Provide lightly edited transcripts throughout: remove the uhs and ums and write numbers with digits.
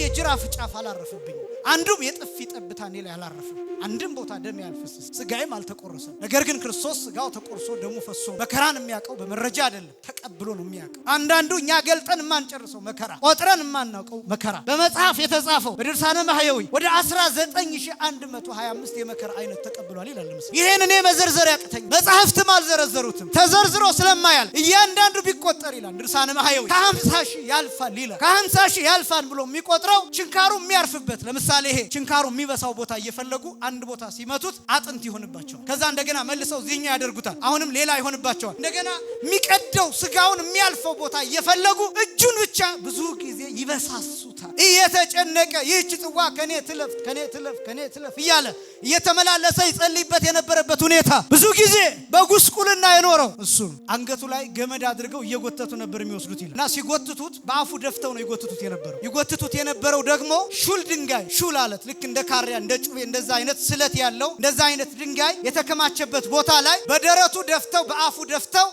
የጅራፍ ጫፍ አላረፈብኝ አንዱም የጥፊ ጠብታ እኔ ላይ አላረፈም አንድም ቦታ ደም ያልፈሰስ ስጋዬም አልተቆረሰም ነገር ግን ክርስቶስ ስጋው ተቆርሶ ደሙ ፈሶ መከራን የሚያቀው በመረጃ አይደለም ተቀብሎ ነው የሚያቀው አንዳንዱ እኛ ገልጠን ማንጨርሰው መከራ ቆጥረን ማናቀው መከራ በመጽሐፍ የተጻፈው በድርሳነ ማህየዊ ወደ 19125 የመከራ አይነት ተቀብሏል ይላል ምስል ይሄን እኔ መዘርዘር ያቅተኝ መጽሐፍትም አልዘረዘሩትም ተዘርዝሮ ስለማያል እያንዳንዱ ቢቆጠር ይላል ድርሳነ ማህየዊ ከ50 ሺህ ያልፋል ይላል ከ50 ሺህ ያልፋል ብሎ የሚቆጥረው ችንካሩ የሚያርፍበት ለምሳሌ ይሄ ችንካሩ የሚበሳው ቦታ እየፈለጉ አንድ ቦታ ሲመቱት አጥንት ይሆንባቸዋል ከዛ እንደገና መልሰው ዚኛ ያደርጉታል አሁንም ሌላ ይሆንባቸዋል እንደገና የሚቀደው ስጋውን የሚያልፈው ቦታ እየፈለጉ እጁን ብቻ ብዙ ጊዜ ይበሳሱታል እየተጨነቀ ይህች ጽዋ ከኔ ትለፍ ከኔ ትለፍ ከኔ ትለፍ እያለ እየተመላለሰ ይጸልይበት የነበረበት ሁኔታ ብዙ ጊዜ በጉስቁልና የኖረው እሱ አንገቱ ላይ ገመድ አድርገው እየጎተቱ ነበር የሚወስዱት ይላል እና ሲጎትቱት በአፉ ደፍተው ነው ይጎትቱት የነበረው ደግሞ ሹል ድንጋይ ሹል አለት ልክ እንደ ካሪያ እንደ ጩቤ እንደዛ አይነት ስለት ያለው እንደዛ አይነት ድንጋይ የተከማቸበት ቦታ ላይ በደረቱ ደፍተው በአፉ ደፍተው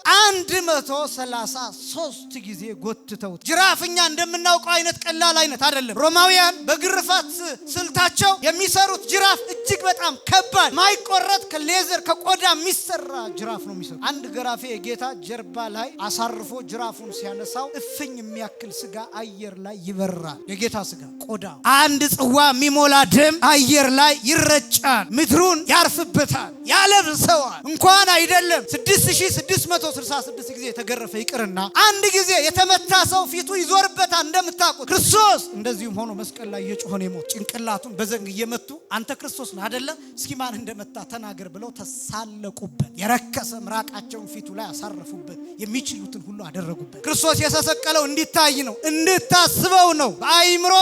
133 ጊዜ ጎትተው ጅራፍኛ እንደምናውቀው አይነት ቀላል አይነት አይደለም ሮማውያን በግርፋት ስልታቸው የሚሰሩት ጅራፍ እጅግ በጣም ከባድ ማይቆረጥ ከሌዘር ከቆዳ የሚሰራ ጅራፍ ነው የሚሰሩት አንድ ገራፌ የጌታ ጀርባ ላይ አሳርፎ ጅራፉን ሲያነሳው እፍኝ የሚያክል ስጋ አየር ላይ ይበራል የጌታ ስጋ ቆዳ አንድ ጽዋ የሚሞላ ደም አየር ላይ ይረጫል ምድሩን ያርፍበታል ያለብሰዋል እንኳን አይደለም 6666 ጊዜ የተገረፈ ይቅርና አንድ ጊዜ የተመታ ሰው ፊቱ ይዞርበታል እንደምታውቁት ክርስቶስ እንደዚህም ሆኖ መስቀል ላይ እየጮኸ ነው የሞት ጭንቅላቱን በዘንግ እየመቱ አንተ ክርስቶስ ነህ አይደለ እስኪ ማን እንደመታ ተናገር ብለው ተሳለቁበት የረከሰ ምራቃቸውን ፊቱ ላይ አሳረፉበት የሚችሉትን ሁሉ አደረጉበት ክርስቶስ የተሰቀለው እንዲታይ ነው እንድታስበው ነው በአይምሮ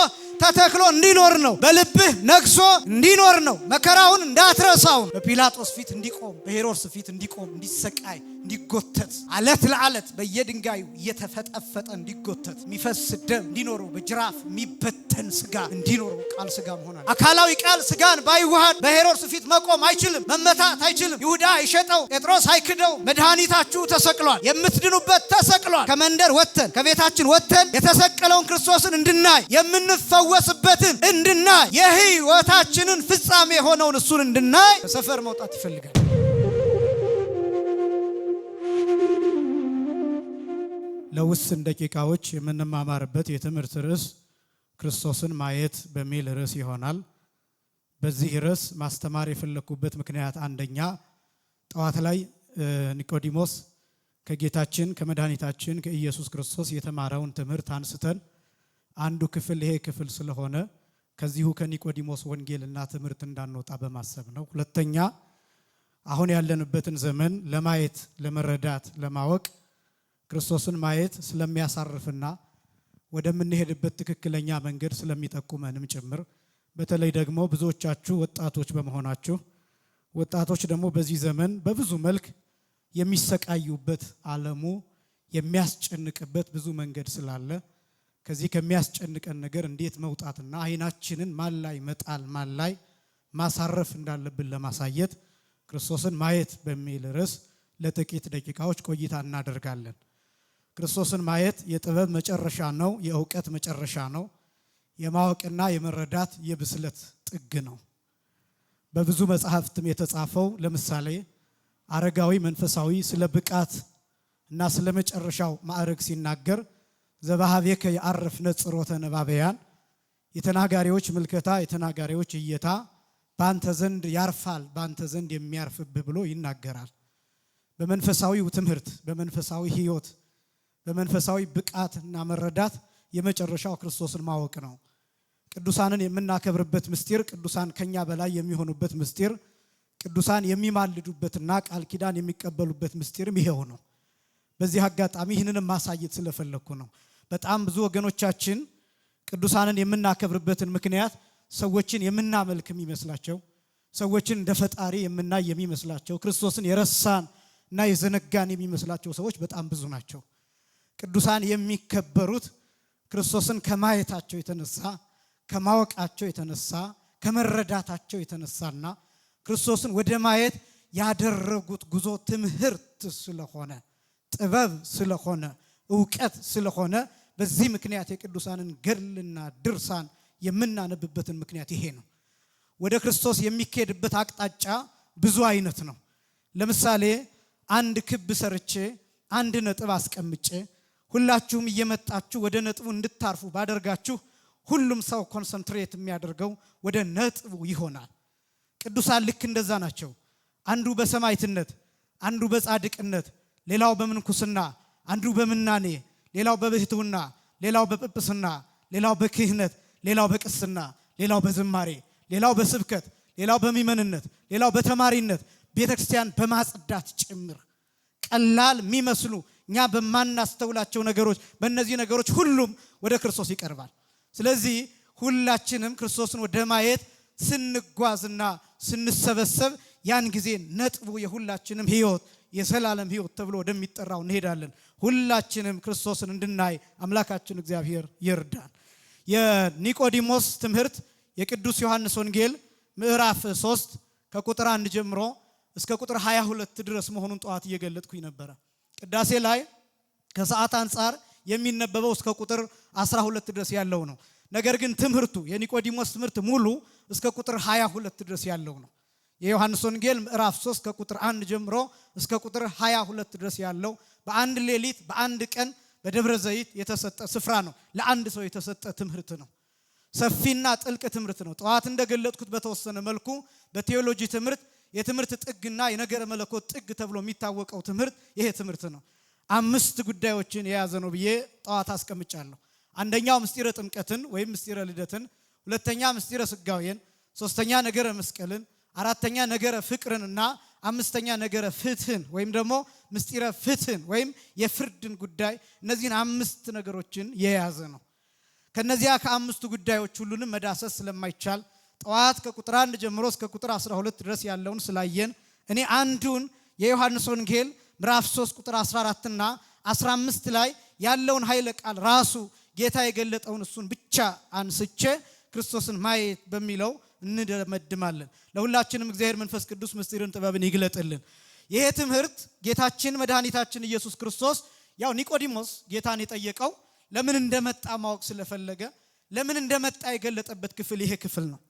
ተተክሎ እንዲኖር ነው በልብህ ነግሶ እንዲኖር ነው መከራውን እንዳትረሳው በጲላጦስ ፊት እንዲቆም በሄሮድስ ፊት እንዲቆም እንዲሰቃይ እንዲጎተት አለት ለአለት በየድንጋዩ እየተፈጠፈጠ እንዲጎተት የሚፈስ ደም እንዲኖረው በጅራፍ የሚበተን ስጋ እንዲኖረው ቃል ስጋ መሆናል አካላዊ ቃል ስጋን ባይዋሃድ በሄሮድስ ፊት መቆም አይችልም መመታት አይችልም ይሁዳ ይሸጠው ጴጥሮስ አይክደው መድኃኒታችሁ ተሰቅሏል የምትድኑበት ተሰቅሏል ከመንደር ወተን ከቤታችን ወተን የተሰቀለውን ክርስቶስን እንድናይ የምንፈወስበትን እንድናይ የህይወታችንን ፍጻሜ ሆነውን እሱን እንድናይ ከሰፈር መውጣት ይፈልጋል ለውስን ደቂቃዎች የምንማማርበት የትምህርት ርዕስ ክርስቶስን ማየት በሚል ርዕስ ይሆናል በዚህ ርዕስ ማስተማር የፈለኩበት ምክንያት አንደኛ ጠዋት ላይ ኒቆዲሞስ ከጌታችን ከመድኃኒታችን ከኢየሱስ ክርስቶስ የተማረውን ትምህርት አንስተን አንዱ ክፍል ይሄ ክፍል ስለሆነ ከዚሁ ከኒቆዲሞስ ወንጌልና ትምህርት እንዳንወጣ በማሰብ ነው ሁለተኛ አሁን ያለንበትን ዘመን ለማየት ለመረዳት ለማወቅ ክርስቶስን ማየት ስለሚያሳርፍና ወደምንሄድበት ትክክለኛ መንገድ ስለሚጠቁመንም ጭምር በተለይ ደግሞ ብዙዎቻችሁ ወጣቶች በመሆናችሁ ወጣቶች ደግሞ በዚህ ዘመን በብዙ መልክ የሚሰቃዩበት ዓለሙ የሚያስጨንቅበት ብዙ መንገድ ስላለ ከዚህ ከሚያስጨንቀን ነገር እንዴት መውጣትና አይናችንን ማን ላይ መጣል ማን ላይ ማሳረፍ እንዳለብን ለማሳየት ክርስቶስን ማየት በሚል ርዕስ ለጥቂት ደቂቃዎች ቆይታ እናደርጋለን ክርስቶስን ማየት የጥበብ መጨረሻ ነው የእውቀት መጨረሻ ነው የማወቅና የመረዳት የብስለት ጥግ ነው በብዙ መጽሐፍትም የተጻፈው ለምሳሌ አረጋዊ መንፈሳዊ ስለ ብቃት እና ስለ መጨረሻው ማዕረግ ሲናገር ዘባሃቤከ ያርፍ ነጽሮተ ነባበያን የተናጋሪዎች ምልከታ የተናጋሪዎች እይታ ባንተ ዘንድ ያርፋል ባንተ ዘንድ የሚያርፍብህ ብሎ ይናገራል በመንፈሳዊው ትምህርት በመንፈሳዊ ህይወት በመንፈሳዊ ብቃትና መረዳት የመጨረሻው ክርስቶስን ማወቅ ነው ቅዱሳንን የምናከብርበት ምስጢር ቅዱሳን ከኛ በላይ የሚሆኑበት ምስጢር ቅዱሳን የሚማልዱበትና ቃል ኪዳን የሚቀበሉበት ምስጢርም ይሄው ነው በዚህ አጋጣሚ ይህንን ማሳየት ስለፈለኩ ነው በጣም ብዙ ወገኖቻችን ቅዱሳንን የምናከብርበትን ምክንያት ሰዎችን የምናመልክም ይመስላቸው ሰዎችን እንደ ፈጣሪ የምናይ የሚመስላቸው ክርስቶስን የረሳን እና የዘነጋን የሚመስላቸው ሰዎች በጣም ብዙ ናቸው ቅዱሳን የሚከበሩት ክርስቶስን ከማየታቸው የተነሳ ከማወቃቸው የተነሳ ከመረዳታቸው የተነሳና ክርስቶስን ወደ ማየት ያደረጉት ጉዞ ትምህርት ስለሆነ ጥበብ ስለሆነ ዕውቀት ስለሆነ በዚህ ምክንያት የቅዱሳንን ገድልና ድርሳን የምናነብበትን ምክንያት ይሄ ነው። ወደ ክርስቶስ የሚኬድበት አቅጣጫ ብዙ አይነት ነው። ለምሳሌ አንድ ክብ ሰርቼ አንድ ነጥብ አስቀምጬ ሁላችሁም እየመጣችሁ ወደ ነጥቡ እንድታርፉ ባደርጋችሁ ሁሉም ሰው ኮንሰንትሬት የሚያደርገው ወደ ነጥቡ ይሆናል። ቅዱሳን ልክ እንደዛ ናቸው። አንዱ በሰማዕትነት፣ አንዱ በጻድቅነት፣ ሌላው በምንኩስና፣ አንዱ በምናኔ፣ ሌላው በብሕትውና፣ ሌላው በጵጵስና፣ ሌላው በክህነት፣ ሌላው በቅስና፣ ሌላው በዝማሬ፣ ሌላው በስብከት፣ ሌላው በሚመንነት፣ ሌላው በተማሪነት ቤተክርስቲያን በማጽዳት ጭምር ቀላል የሚመስሉ እኛ በማናስተውላቸው ነገሮች በእነዚህ ነገሮች ሁሉም ወደ ክርስቶስ ይቀርባል። ስለዚህ ሁላችንም ክርስቶስን ወደ ማየት ስንጓዝና ስንሰበሰብ ያን ጊዜ ነጥቡ የሁላችንም ሕይወት የዘላለም ሕይወት ተብሎ ወደሚጠራው እንሄዳለን። ሁላችንም ክርስቶስን እንድናይ አምላካችን እግዚአብሔር ይርዳን። የኒቆዲሞስ ትምህርት የቅዱስ ዮሐንስ ወንጌል ምዕራፍ 3 ከቁጥር 1 ጀምሮ እስከ ቁጥር 22 ድረስ መሆኑን ጠዋት እየገለጥኩኝ ነበር። ቅዳሴ ላይ ከሰዓት አንፃር የሚነበበው እስከ ቁጥር 12 ድረስ ያለው ነው። ነገር ግን ትምህርቱ የኒቆዲሞስ ትምህርት ሙሉ እስከ ቁጥር 22 ድረስ ያለው ነው። የዮሐንስ ወንጌል ምዕራፍ 3 ከቁጥር 1 ጀምሮ እስከ ቁጥር 22 ድረስ ያለው በአንድ ሌሊት በአንድ ቀን በደብረ ዘይት የተሰጠ ስፍራ ነው። ለአንድ ሰው የተሰጠ ትምህርት ነው። ሰፊና ጥልቅ ትምህርት ነው። ጠዋት እንደገለጥኩት በተወሰነ መልኩ በቴዎሎጂ ትምህርት የትምህርት ጥግና የነገረ መለኮት ጥግ ተብሎ የሚታወቀው ትምህርት ይሄ ትምህርት ነው። 5 ጉዳዮችን የያዘ ነው ብዬ ጠዋት አስቀምጫለሁ። አንደኛው ምስጢረ ጥምቀትን ወይም ምስጢረ ልደትን፣ ሁለተኛ ምስጢረ ስጋዌን፣ ሶስተኛ ነገረ መስቀልን፣ አራተኛ ነገረ ፍቅርንና አምስተኛ ነገረ ፍትህን ወይም ደግሞ ምስጢረ ፍትህን ወይም የፍርድን ጉዳይ። እነዚህን 5 ነገሮችን የያዘ ነው። ከነዚያ ከ5ቱ ጉዳዮች ሁሉንም መዳሰስ ስለማይቻል ጠዋት ከቁጥር 1 ጀምሮ እስከ ቁጥር 12 ድረስ ያለውን ስላየን እኔ አንዱን የዮሐንስ ወንጌል ምዕራፍ 3 ቁጥር 14 እና 15 ላይ ያለውን ኃይለ ቃል ራሱ ጌታ የገለጠውን እሱን ብቻ አንስቼ ክርስቶስን ማየት በሚለው እንደመድማለን። ለሁላችንም እግዚአብሔር መንፈስ ቅዱስ ምስጢርን ጥበብን ይግለጥልን። ይሄ ትምህርት ጌታችን መድኃኒታችን ኢየሱስ ክርስቶስ ያው ኒቆዲሞስ ጌታን የጠየቀው ለምን እንደመጣ ማወቅ ስለፈለገ ለምን እንደመጣ የገለጠበት ክፍል ይሄ ክፍል ነው።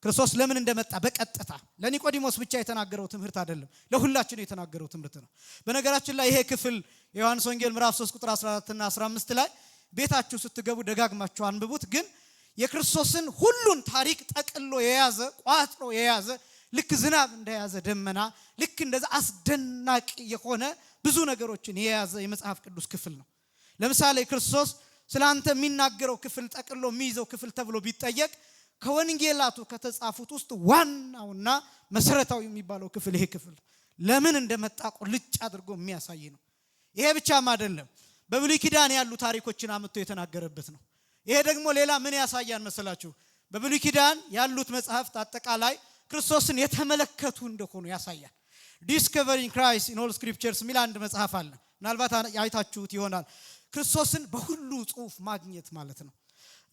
ክርስቶስ ለምን እንደመጣ በቀጥታ ለኒቆዲሞስ ብቻ የተናገረው ትምህርት አይደለም፣ ለሁላችን የተናገረው ትምህርት ነው። በነገራችን ላይ ይሄ ክፍል የዮሐንስ ወንጌል ምዕራፍ 3 ቁጥር 14 እና 15 ላይ ቤታችሁ ስትገቡ ደጋግማችሁ አንብቡት። ግን የክርስቶስን ሁሉን ታሪክ ጠቅሎ የያዘ ቋጥሮ የያዘ ልክ ዝናብ እንደያዘ ደመና ልክ እንደዛ አስደናቂ የሆነ ብዙ ነገሮችን የያዘ የመጽሐፍ ቅዱስ ክፍል ነው። ለምሳሌ ክርስቶስ ስላንተ የሚናገረው ክፍል ጠቅሎ የሚይዘው ክፍል ተብሎ ቢጠየቅ ከወንጌላቱ ከተጻፉት ውስጥ ዋናውና መሰረታዊ የሚባለው ክፍል ይሄ ክፍል ለምን እንደመጣ ቁልጭ አድርጎ የሚያሳይ ነው። ይሄ ብቻም አይደለም፣ በብሉይ ኪዳን ያሉ ታሪኮችን አምጥቶ የተናገረበት ነው። ይሄ ደግሞ ሌላ ምን ያሳያል መሰላችሁ? በብሉይ ኪዳን ያሉት መጽሐፍት አጠቃላይ ክርስቶስን የተመለከቱ እንደሆኑ ያሳያል። ዲስከቨሪንግ ክራይስት ኢን ኦል ስክሪፕቸርስ የሚል አንድ መጽሐፍ አለ። ምናልባት አይታችሁት ይሆናል። ክርስቶስን በሁሉ ጽሑፍ ማግኘት ማለት ነው።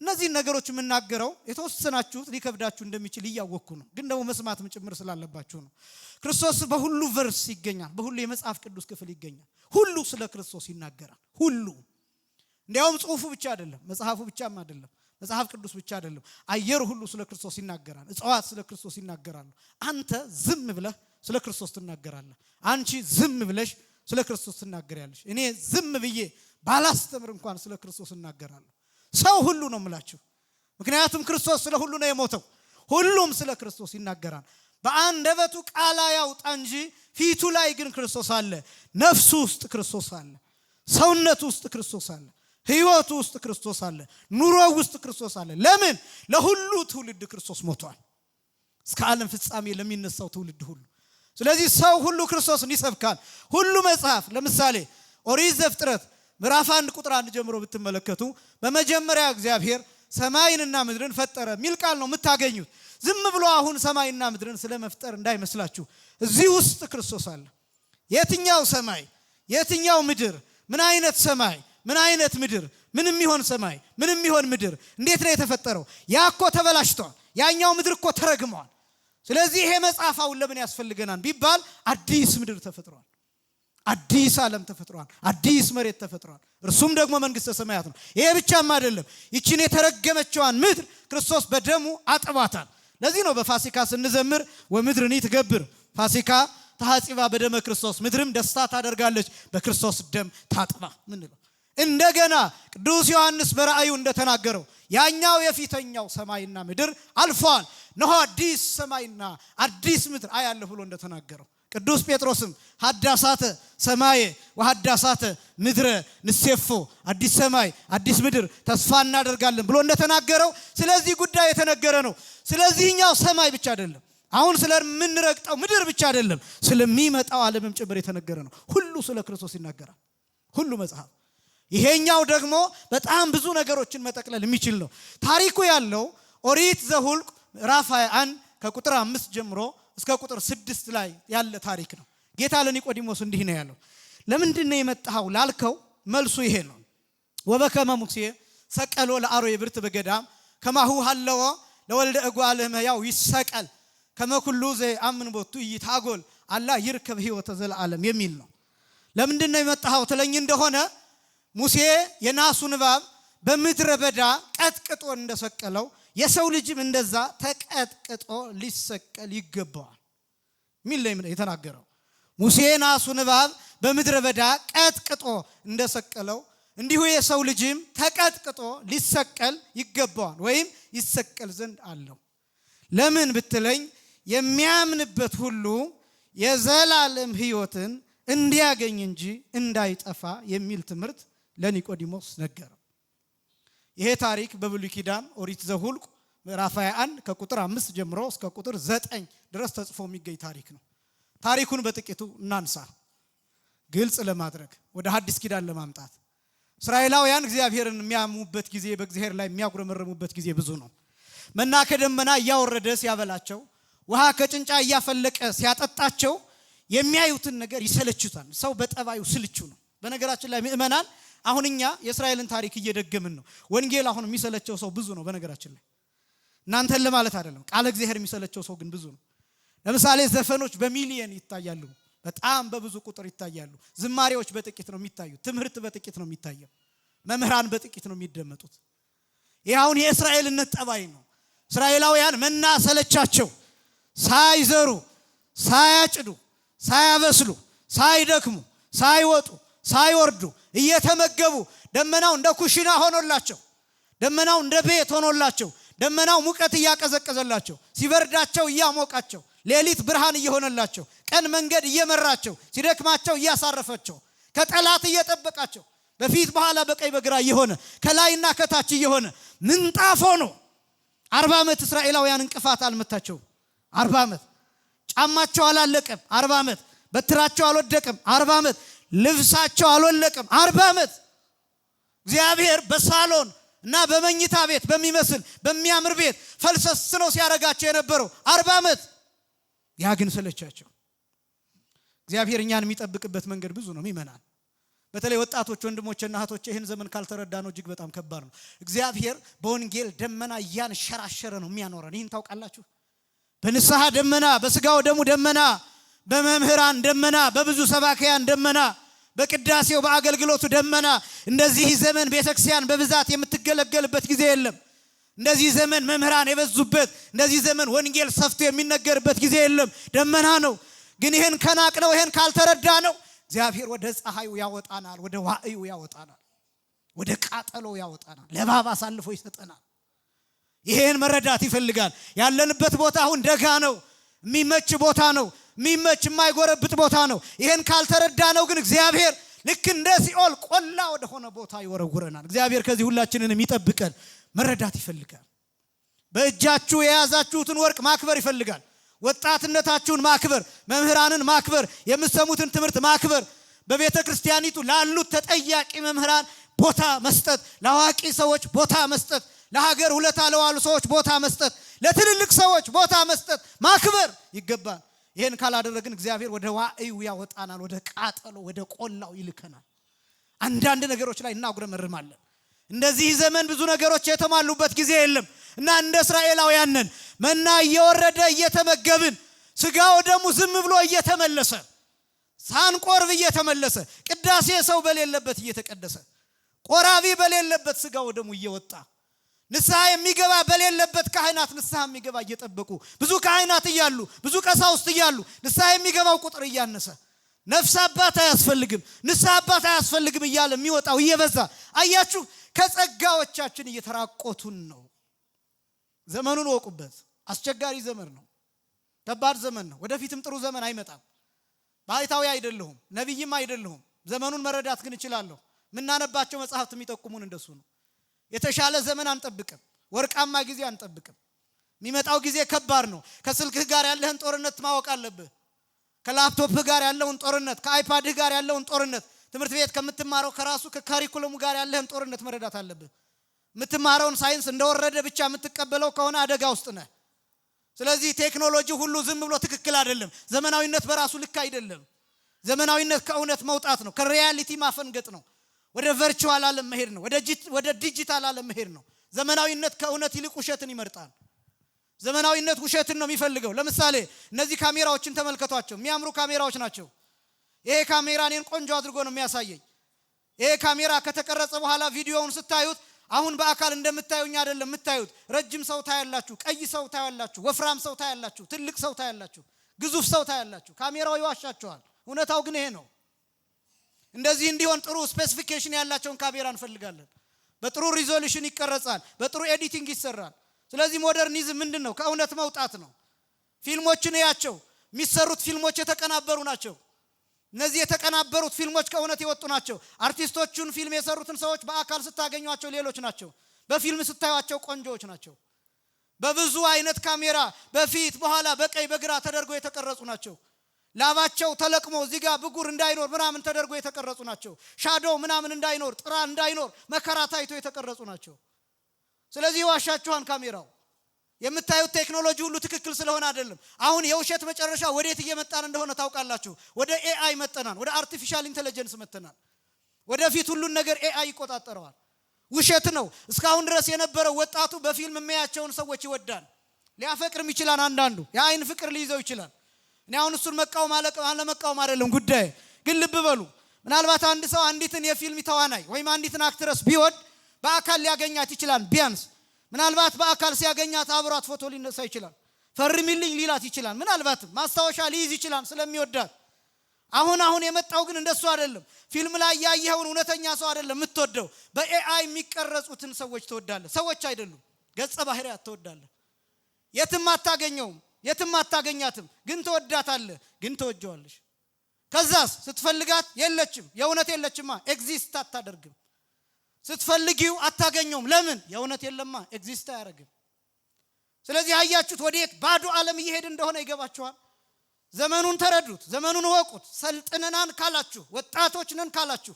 እነዚህን ነገሮች የምናገረው የተወሰናችሁት ሊከብዳችሁ እንደሚችል እያወቅኩ ነው፣ ግን ደግሞ መስማትም ጭምር ስላለባችሁ ነው። ክርስቶስ በሁሉ ቨርስ ይገኛል፣ በሁሉ የመጽሐፍ ቅዱስ ክፍል ይገኛል። ሁሉ ስለ ክርስቶስ ይናገራል። ሁሉ እንዲያውም ጽሑፉ ብቻ አይደለም፣ መጽሐፉ ብቻም አይደለም፣ መጽሐፍ ቅዱስ ብቻ አይደለም፣ አየሩ ሁሉ ስለ ክርስቶስ ይናገራል። እጽዋት ስለ ክርስቶስ ይናገራሉ። አንተ ዝም ብለህ ስለ ክርስቶስ ትናገራለህ። አንቺ ዝም ብለሽ ስለ ክርስቶስ ትናገሪያለሽ። እኔ ዝም ብዬ ባላስተምር እንኳን ስለ ክርስቶስ እናገራለሁ። ሰው ሁሉ ነው የምላችሁ፣ ምክንያቱም ክርስቶስ ስለ ሁሉ ነው የሞተው። ሁሉም ስለ ክርስቶስ ይናገራል። በአንደበቱ ቃል ያውጣ እንጂ ፊቱ ላይ ግን ክርስቶስ አለ። ነፍሱ ውስጥ ክርስቶስ አለ። ሰውነቱ ውስጥ ክርስቶስ አለ። ሕይወቱ ውስጥ ክርስቶስ አለ። ኑሮ ውስጥ ክርስቶስ አለ። ለምን? ለሁሉ ትውልድ ክርስቶስ ሞቷል፣ እስከ ዓለም ፍጻሜ ለሚነሳው ትውልድ ሁሉ። ስለዚህ ሰው ሁሉ ክርስቶስን ይሰብካል። ሁሉ መጽሐፍ ለምሳሌ ኦሪት ዘፍጥረት ምዕራፍ 1 ቁጥር 1 ጀምሮ ብትመለከቱ በመጀመሪያ እግዚአብሔር ሰማይንና ምድርን ፈጠረ ሚል ቃል ነው የምታገኙት። ዝም ብሎ አሁን ሰማይና ምድርን ስለመፍጠር እንዳይመስላችሁ፣ እዚህ ውስጥ ክርስቶስ አለ። የትኛው ሰማይ የትኛው ምድር? ምን አይነት ሰማይ ምን አይነት ምድር? ምንም ይሆን ሰማይ ምንም ይሆን ምድር እንዴት ነው የተፈጠረው? ያ እኮ ተበላሽቷል። ያኛው ምድር እኮ ተረግሟል። ስለዚህ ይሄ መጽሐፍ አሁን ለምን ያስፈልገናል ቢባል አዲስ ምድር ተፈጥሯል። አዲስ ዓለም ተፈጥሯል። አዲስ መሬት ተፈጥሯል። እርሱም ደግሞ መንግስተ ሰማያት ነው። ይሄ ብቻም አይደለም። ይችን የተረገመችዋን ምድር ክርስቶስ በደሙ አጥባታል። ለዚህ ነው በፋሲካ ስንዘምር ወምድርኒ ትገብር ፋሲካ ተሐጽባ በደመ ክርስቶስ፣ ምድርም ደስታ ታደርጋለች በክርስቶስ ደም ታጥባ ምንለው። እንደገና ቅዱስ ዮሐንስ በራእዩ እንደተናገረው ያኛው የፊተኛው ሰማይና ምድር አልፏል፣ እነሆ አዲስ ሰማይና አዲስ ምድር አያለሁ ብሎ እንደተናገረው ቅዱስ ጴጥሮስም ሐዳሳተ ሰማየ ወሐዳሳተ ምድረ ንሴፎ፣ አዲስ ሰማይ አዲስ ምድር ተስፋ እናደርጋለን ብሎ እንደተናገረው ስለዚህ ጉዳይ የተነገረ ነው። ስለዚህኛው ሰማይ ብቻ አይደለም፣ አሁን ስለምንረግጠው ምድር ብቻ አይደለም፣ ስለሚመጣው ዓለምም ጭምር የተነገረ ነው። ሁሉ ስለ ክርስቶስ ይናገራል፣ ሁሉ መጽሐፍ። ይሄኛው ደግሞ በጣም ብዙ ነገሮችን መጠቅለል የሚችል ነው። ታሪኩ ያለው ኦሪት ዘኍልቍ ምዕራፍ 21 ከቁጥር 5 ጀምሮ እስከ ቁጥር 6 ላይ ያለ ታሪክ ነው። ጌታ ለኒቆዲሞስ እንዲህ ነው ያለው። ለምንድን ነው የመጣኸው ላልከው መልሱ ይሄ ነው። ወበከመ ሙሴ ሰቀሎ ለአርዌ ብርት በገዳም ከማሁ ሀለወ ለወልደ እጓለ እመሕያው ይሰቀል ከመ ኩሉ ዘየአምን ቦቱ ይታጎል አላ ይርከብ ሕይወተ ዘለዓለም የሚል ነው። ለምንድን ነው የመጣኸው ትለኝ እንደሆነ ሙሴ የናሱን እባብ በምድረ በዳ ቀጥቅጦ እንደሰቀለው የሰው ልጅም እንደዛ ተቀጥቅጦ ሊሰቀል ይገባዋል ሚል ነው የተናገረው። ሙሴ ናሱን እባብ በምድረ በዳ ቀጥቅጦ እንደሰቀለው እንዲሁ የሰው ልጅም ተቀጥቅጦ ሊሰቀል ይገባዋል ወይም ይሰቀል ዘንድ አለው። ለምን ብትለኝ የሚያምንበት ሁሉ የዘላለም ሕይወትን እንዲያገኝ እንጂ እንዳይጠፋ የሚል ትምህርት ለኒቆዲሞስ ነገረው። ይሄ ታሪክ በብሉይ ኪዳን ኦሪት ዘኍልቍ ምዕራፍ 21 ከቁጥር 5 ጀምሮ እስከ ቁጥር 9 ድረስ ተጽፎ የሚገኝ ታሪክ ነው። ታሪኩን በጥቂቱ እናንሳ ግልጽ ለማድረግ ወደ ሐዲስ ኪዳን ለማምጣት። እስራኤላውያን እግዚአብሔርን የሚያሙበት ጊዜ፣ በእግዚአብሔር ላይ የሚያጉረመረሙበት ጊዜ ብዙ ነው። መና ከደመና እያወረደ ሲያበላቸው፣ ውሃ ከጭንጫ እያፈለቀ ሲያጠጣቸው የሚያዩትን ነገር ይሰለቹታል። ሰው በጠባዩ ስልቹ ነው። በነገራችን ላይ ምእመናን አሁን እኛ የእስራኤልን ታሪክ እየደገምን ነው። ወንጌል አሁን የሚሰለቸው ሰው ብዙ ነው። በነገራችን ላይ እናንተን ለማለት አይደለም፣ ቃለ እግዚአብሔር የሚሰለቸው ሰው ግን ብዙ ነው። ለምሳሌ ዘፈኖች በሚሊየን ይታያሉ፣ በጣም በብዙ ቁጥር ይታያሉ። ዝማሬዎች በጥቂት ነው የሚታዩት። ትምህርት በጥቂት ነው የሚታየው። መምህራን በጥቂት ነው የሚደመጡት። ይህ አሁን የእስራኤልነት ጠባይ ነው። እስራኤላውያን መና ሰለቻቸው። ሳይዘሩ፣ ሳያጭዱ፣ ሳያበስሉ፣ ሳይደክሙ፣ ሳይወጡ፣ ሳይወርዱ እየተመገቡ ደመናው እንደ ኩሽና ሆኖላቸው፣ ደመናው እንደ ቤት ሆኖላቸው፣ ደመናው ሙቀት እያቀዘቀዘላቸው፣ ሲበርዳቸው እያሞቃቸው፣ ሌሊት ብርሃን እየሆነላቸው፣ ቀን መንገድ እየመራቸው፣ ሲደክማቸው እያሳረፈቸው፣ ከጠላት እየጠበቃቸው፣ በፊት በኋላ በቀኝ በግራ እየሆነ ከላይና ከታች እየሆነ ምንጣፍ ሆኖ 40 ዓመት እስራኤላውያን እንቅፋት አልመታቸውም። 40 ዓመት ጫማቸው አላለቀም። 40 ዓመት በትራቸው አልወደቀም። 40 ዓመት ልብሳቸው አልወለቀም። 40 ዓመት እግዚአብሔር በሳሎን እና በመኝታ ቤት በሚመስል በሚያምር ቤት ፈልሰስ ነው ሲያረጋቸው የነበረው 40 ዓመት። ያ ግን ሰለቻቸው። እግዚአብሔር እኛን የሚጠብቅበት መንገድ ብዙ ነው የሚመናል። በተለይ ወጣቶች ወንድሞችና እህቶች ይህን ዘመን ካልተረዳ ነው እጅግ በጣም ከባድ ነው። እግዚአብሔር በወንጌል ደመና እያንሸራሸረ ነው የሚያኖረን። ይህን ታውቃላችሁ። በንስሐ ደመና፣ በስጋው ደሙ ደመና፣ በመምህራን ደመና፣ በብዙ ሰባኪያን ደመና፣ በቅዳሴው በአገልግሎቱ ደመና። እንደዚህ ዘመን ቤተክርስቲያን በብዛት የምትገለገልበት ጊዜ የለም። እንደዚህ ዘመን መምህራን የበዙበት፣ እንደዚህ ዘመን ወንጌል ሰፍቶ የሚነገርበት ጊዜ የለም። ደመና ነው። ግን ይሄን ከናቅነው፣ ይሄን ካልተረዳ ነው እግዚአብሔር ወደ ፀሐዩ ያወጣናል፣ ወደ ዋዕዩ ያወጣናል፣ ወደ ቃጠሎ ያወጣናል፣ ለእባብ አሳልፎ ይሰጠናል። ይሄን መረዳት ይፈልጋል። ያለንበት ቦታ አሁን ደጋ ነው፣ የሚመች ቦታ ነው፣ የሚመች የማይጎረብጥ ቦታ ነው። ይሄን ካልተረዳ ነው ግን እግዚአብሔር ልክ እንደ ሲኦል ቆላ ወደ ሆነ ቦታ ይወረውረናል። እግዚአብሔር ከዚህ ሁላችንን የሚጠብቀን መረዳት ይፈልጋል። በእጃችሁ የያዛችሁትን ወርቅ ማክበር ይፈልጋል። ወጣትነታችሁን ማክበር፣ መምህራንን ማክበር፣ የምትሰሙትን ትምህርት ማክበር፣ በቤተ ክርስቲያኒቱ ላሉት ተጠያቂ መምህራን ቦታ መስጠት፣ ለአዋቂ ሰዎች ቦታ መስጠት፣ ለሀገር ውለታ ለዋሉ ሰዎች ቦታ መስጠት፣ ለትልልቅ ሰዎች ቦታ መስጠት፣ ማክበር ይገባል። ይሄን ካላደረግን እግዚአብሔር ወደ ዋዕዩ ያወጣናል፣ ወደ ቃጠሎ ወደ ቆላው ይልከናል። አንዳንድ ነገሮች ላይ እናጉረመርማለን። እንደዚህ ዘመን ብዙ ነገሮች የተሟሉበት ጊዜ የለም እና እንደ እስራኤላውያን ነን። መና እየወረደ እየተመገብን፣ ስጋው ደሙ ዝም ብሎ እየተመለሰ ሳንቆርብ እየተመለሰ ቅዳሴ ሰው በሌለበት እየተቀደሰ ቆራቢ በሌለበት ስጋው ደሙ እየወጣ ንስሐ የሚገባ በሌለበት ካህናት ንስሐ የሚገባ እየጠበቁ ብዙ ካህናት እያሉ ብዙ ቀሳውስት እያሉ ንስሐ የሚገባው ቁጥር እያነሰ ነፍስ አባት አያስፈልግም ንስሐ አባት አያስፈልግም እያለ የሚወጣው እየበዛ አያችሁ ከጸጋዎቻችን እየተራቆቱን ነው። ዘመኑን ወቁበት። አስቸጋሪ ዘመን ነው። ከባድ ዘመን ነው። ወደፊትም ጥሩ ዘመን አይመጣም። ባይታዊ አይደለሁም ነብይም አይደለሁም። ዘመኑን መረዳት ግን እችላለሁ። ምናነባቸው መጽሐፍት የሚጠቁሙን እንደሱ ነው። የተሻለ ዘመን አንጠብቅም። ወርቃማ ጊዜ አንጠብቅም። የሚመጣው ጊዜ ከባድ ነው። ከስልክህ ጋር ያለህን ጦርነት ማወቅ አለብህ። ከላፕቶፕህ ጋር ያለውን ጦርነት፣ ከአይፓድህ ጋር ያለውን ጦርነት፣ ትምህርት ቤት ከምትማረው ከራሱ ከካሪኩለሙ ጋር ያለህን ጦርነት መረዳት አለብህ። የምትማረውን ሳይንስ እንደወረደ ብቻ የምትቀበለው ከሆነ አደጋ ውስጥ ነህ። ስለዚህ ቴክኖሎጂ ሁሉ ዝም ብሎ ትክክል አይደለም። ዘመናዊነት በራሱ ልክ አይደለም። ዘመናዊነት ከእውነት መውጣት ነው። ከሪያሊቲ ማፈንገጥ ነው። ወደ ቨርቹዋል ዓለም መሄድ ነው። ወደ ዲጂታል ዓለም መሄድ ነው። ዘመናዊነት ከእውነት ይልቅ ውሸትን ይመርጣል። ዘመናዊነት ውሸትን ነው የሚፈልገው። ለምሳሌ እነዚህ ካሜራዎችን ተመልከቷቸው። የሚያምሩ ካሜራዎች ናቸው። ይሄ ካሜራ እኔን ቆንጆ አድርጎ ነው የሚያሳየኝ። ይሄ ካሜራ ከተቀረጸ በኋላ ቪዲዮውን ስታዩት አሁን በአካል እንደምታዩኝ አይደለም የምታዩት። ረጅም ሰው ታያላችሁ፣ ቀይ ሰው ታያላችሁ፣ ወፍራም ሰው ታያላችሁ፣ ትልቅ ሰው ታያላችሁ፣ ግዙፍ ሰው ታያላችሁ። ካሜራው ይዋሻቸዋል። እውነታው ግን ይሄ ነው። እንደዚህ እንዲሆን ጥሩ ስፔሲፊኬሽን ያላቸውን ካሜራ እንፈልጋለን። በጥሩ ሪዞሉሽን ይቀረጻል፣ በጥሩ ኤዲቲንግ ይሰራል። ስለዚህ ሞደርኒዝም ምንድነው? ከእውነት መውጣት ነው። ፊልሞችን ያቸው የሚሰሩት ፊልሞች የተቀናበሩ ናቸው። እነዚህ የተቀናበሩት ፊልሞች ከእውነት የወጡ ናቸው። አርቲስቶቹን ፊልም የሰሩትን ሰዎች በአካል ስታገኟቸው ሌሎች ናቸው። በፊልም ስታዩቸው ቆንጆዎች ናቸው። በብዙ አይነት ካሜራ በፊት በኋላ በቀኝ በግራ ተደርጎ የተቀረጹ ናቸው። ላባቸው ተለቅሞ እዚህ ጋር ብጉር እንዳይኖር ምናምን ተደርጎ የተቀረጹ ናቸው። ሻዶው ምናምን እንዳይኖር ጥራ እንዳይኖር መከራ ታይቶ የተቀረጹ ናቸው። ስለዚህ ዋሻችኋን ካሜራው የምታዩት ቴክኖሎጂ ሁሉ ትክክል ስለሆነ አይደለም። አሁን የውሸት መጨረሻ ወዴት እየመጣን እንደሆነ ታውቃላችሁ። ወደ ኤአይ መጥተናል። ወደ አርቲፊሻል ኢንተለጀንስ መጥተናል። ወደፊት ሁሉን ነገር ኤአይ ይቆጣጠረዋል። ውሸት ነው። እስካሁን ድረስ የነበረው ወጣቱ በፊልም የሚያያቸውን ሰዎች ይወዳል። ሊያፈቅርም ይችላል። አንዳንዱ የአይን ፍቅር ሊይዘው ይችላል። እኔ አሁን እሱን መቃወም አለመቃወም አይደለም ጉዳይ። ግን ልብ በሉ፣ ምናልባት አንድ ሰው አንዲትን የፊልም ተዋናይ ወይም አንዲትን አክትረስ ቢወድ በአካል ሊያገኛት ይችላል። ቢያንስ ምናልባት በአካል ሲያገኛት አብሯት ፎቶ ሊነሳ ይችላል። ፈርሚልኝ ሊላት ይችላል። ምናልባት ማስታወሻ ሊይዝ ይችላል ስለሚወዳት። አሁን የመጣው ግን እንደሱ አይደለም። ፊልም ላይ ያየኸውን እውነተኛ ሰው አይደለም የምትወደው። በኤአይ የሚቀረጹትን ሰዎች ትወዳለህ። ሰዎች አይደሉም፣ ገጸ ባህሪያት ትወዳለህ። የትም አታገኘውም፣ የትም አታገኛትም፣ ግን ትወዳታለህ፣ ግን ትወጀዋለሽ። ከዛስ ስትፈልጋት የለችም፣ የእውነት የለችማ፣ ኤግዚስት አታደርግም። ስትፈልጊው አታገኘውም። ለምን? የእውነት የለማ፣ ኤግዚስት አያደርግም። ስለዚህ አያችሁት ወዴት ባዶ ዓለም እየሄድ እንደሆነ ይገባችኋል። ዘመኑን ተረዱት፣ ዘመኑን ወቁት። ሰልጥነናን ካላችሁ፣ ወጣቶች ነን ካላችሁ፣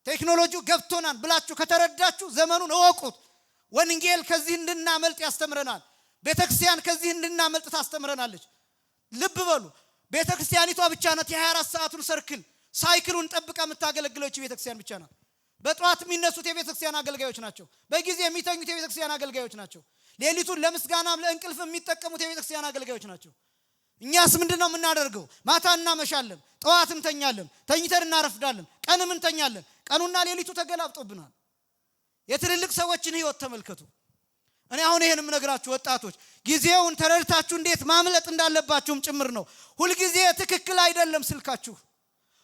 ቴክኖሎጂው ገብቶናል ብላችሁ ከተረዳችሁ ዘመኑን ወቁት። ወንጌል ከዚህ እንድናመልጥ ያስተምረናል። ቤተክርስቲያን ከዚህ እንድናመልጥ ታስተምረናለች። ልብ በሉ፣ ቤተክርስቲያኒቷ ብቻ ናት የ24 ሰዓቱን ሰርክል ሳይክሉን ጠብቃ የምታገለግለው ቤተክርስቲያን ብቻ ናት። በጧት የሚነሱት የቤተክርስቲያን አገልጋዮች ናቸው። በጊዜ የሚተኙት የቤተክርስቲያን አገልጋዮች ናቸው። ሌሊቱን ለምስጋናም ለእንቅልፍ የሚጠቀሙት የቤተክርስቲያን አገልጋዮች ናቸው። እኛስ ምንድነው የምናደርገው? ማታ እናመሻለን፣ ጠዋት እንተኛለን፣ ተኝተን እናረፍዳለን፣ ቀንም እንተኛለን። ቀኑና ሌሊቱ ተገላብጦብናል። የትልልቅ ሰዎችን ህይወት ተመልከቱ። እኔ አሁን ይሄንም ነግራችሁ ወጣቶች ጊዜውን ተረድታችሁ እንዴት ማምለጥ እንዳለባችሁም ጭምር ነው። ሁሉ ጊዜ ትክክል አይደለም ስልካችሁ፣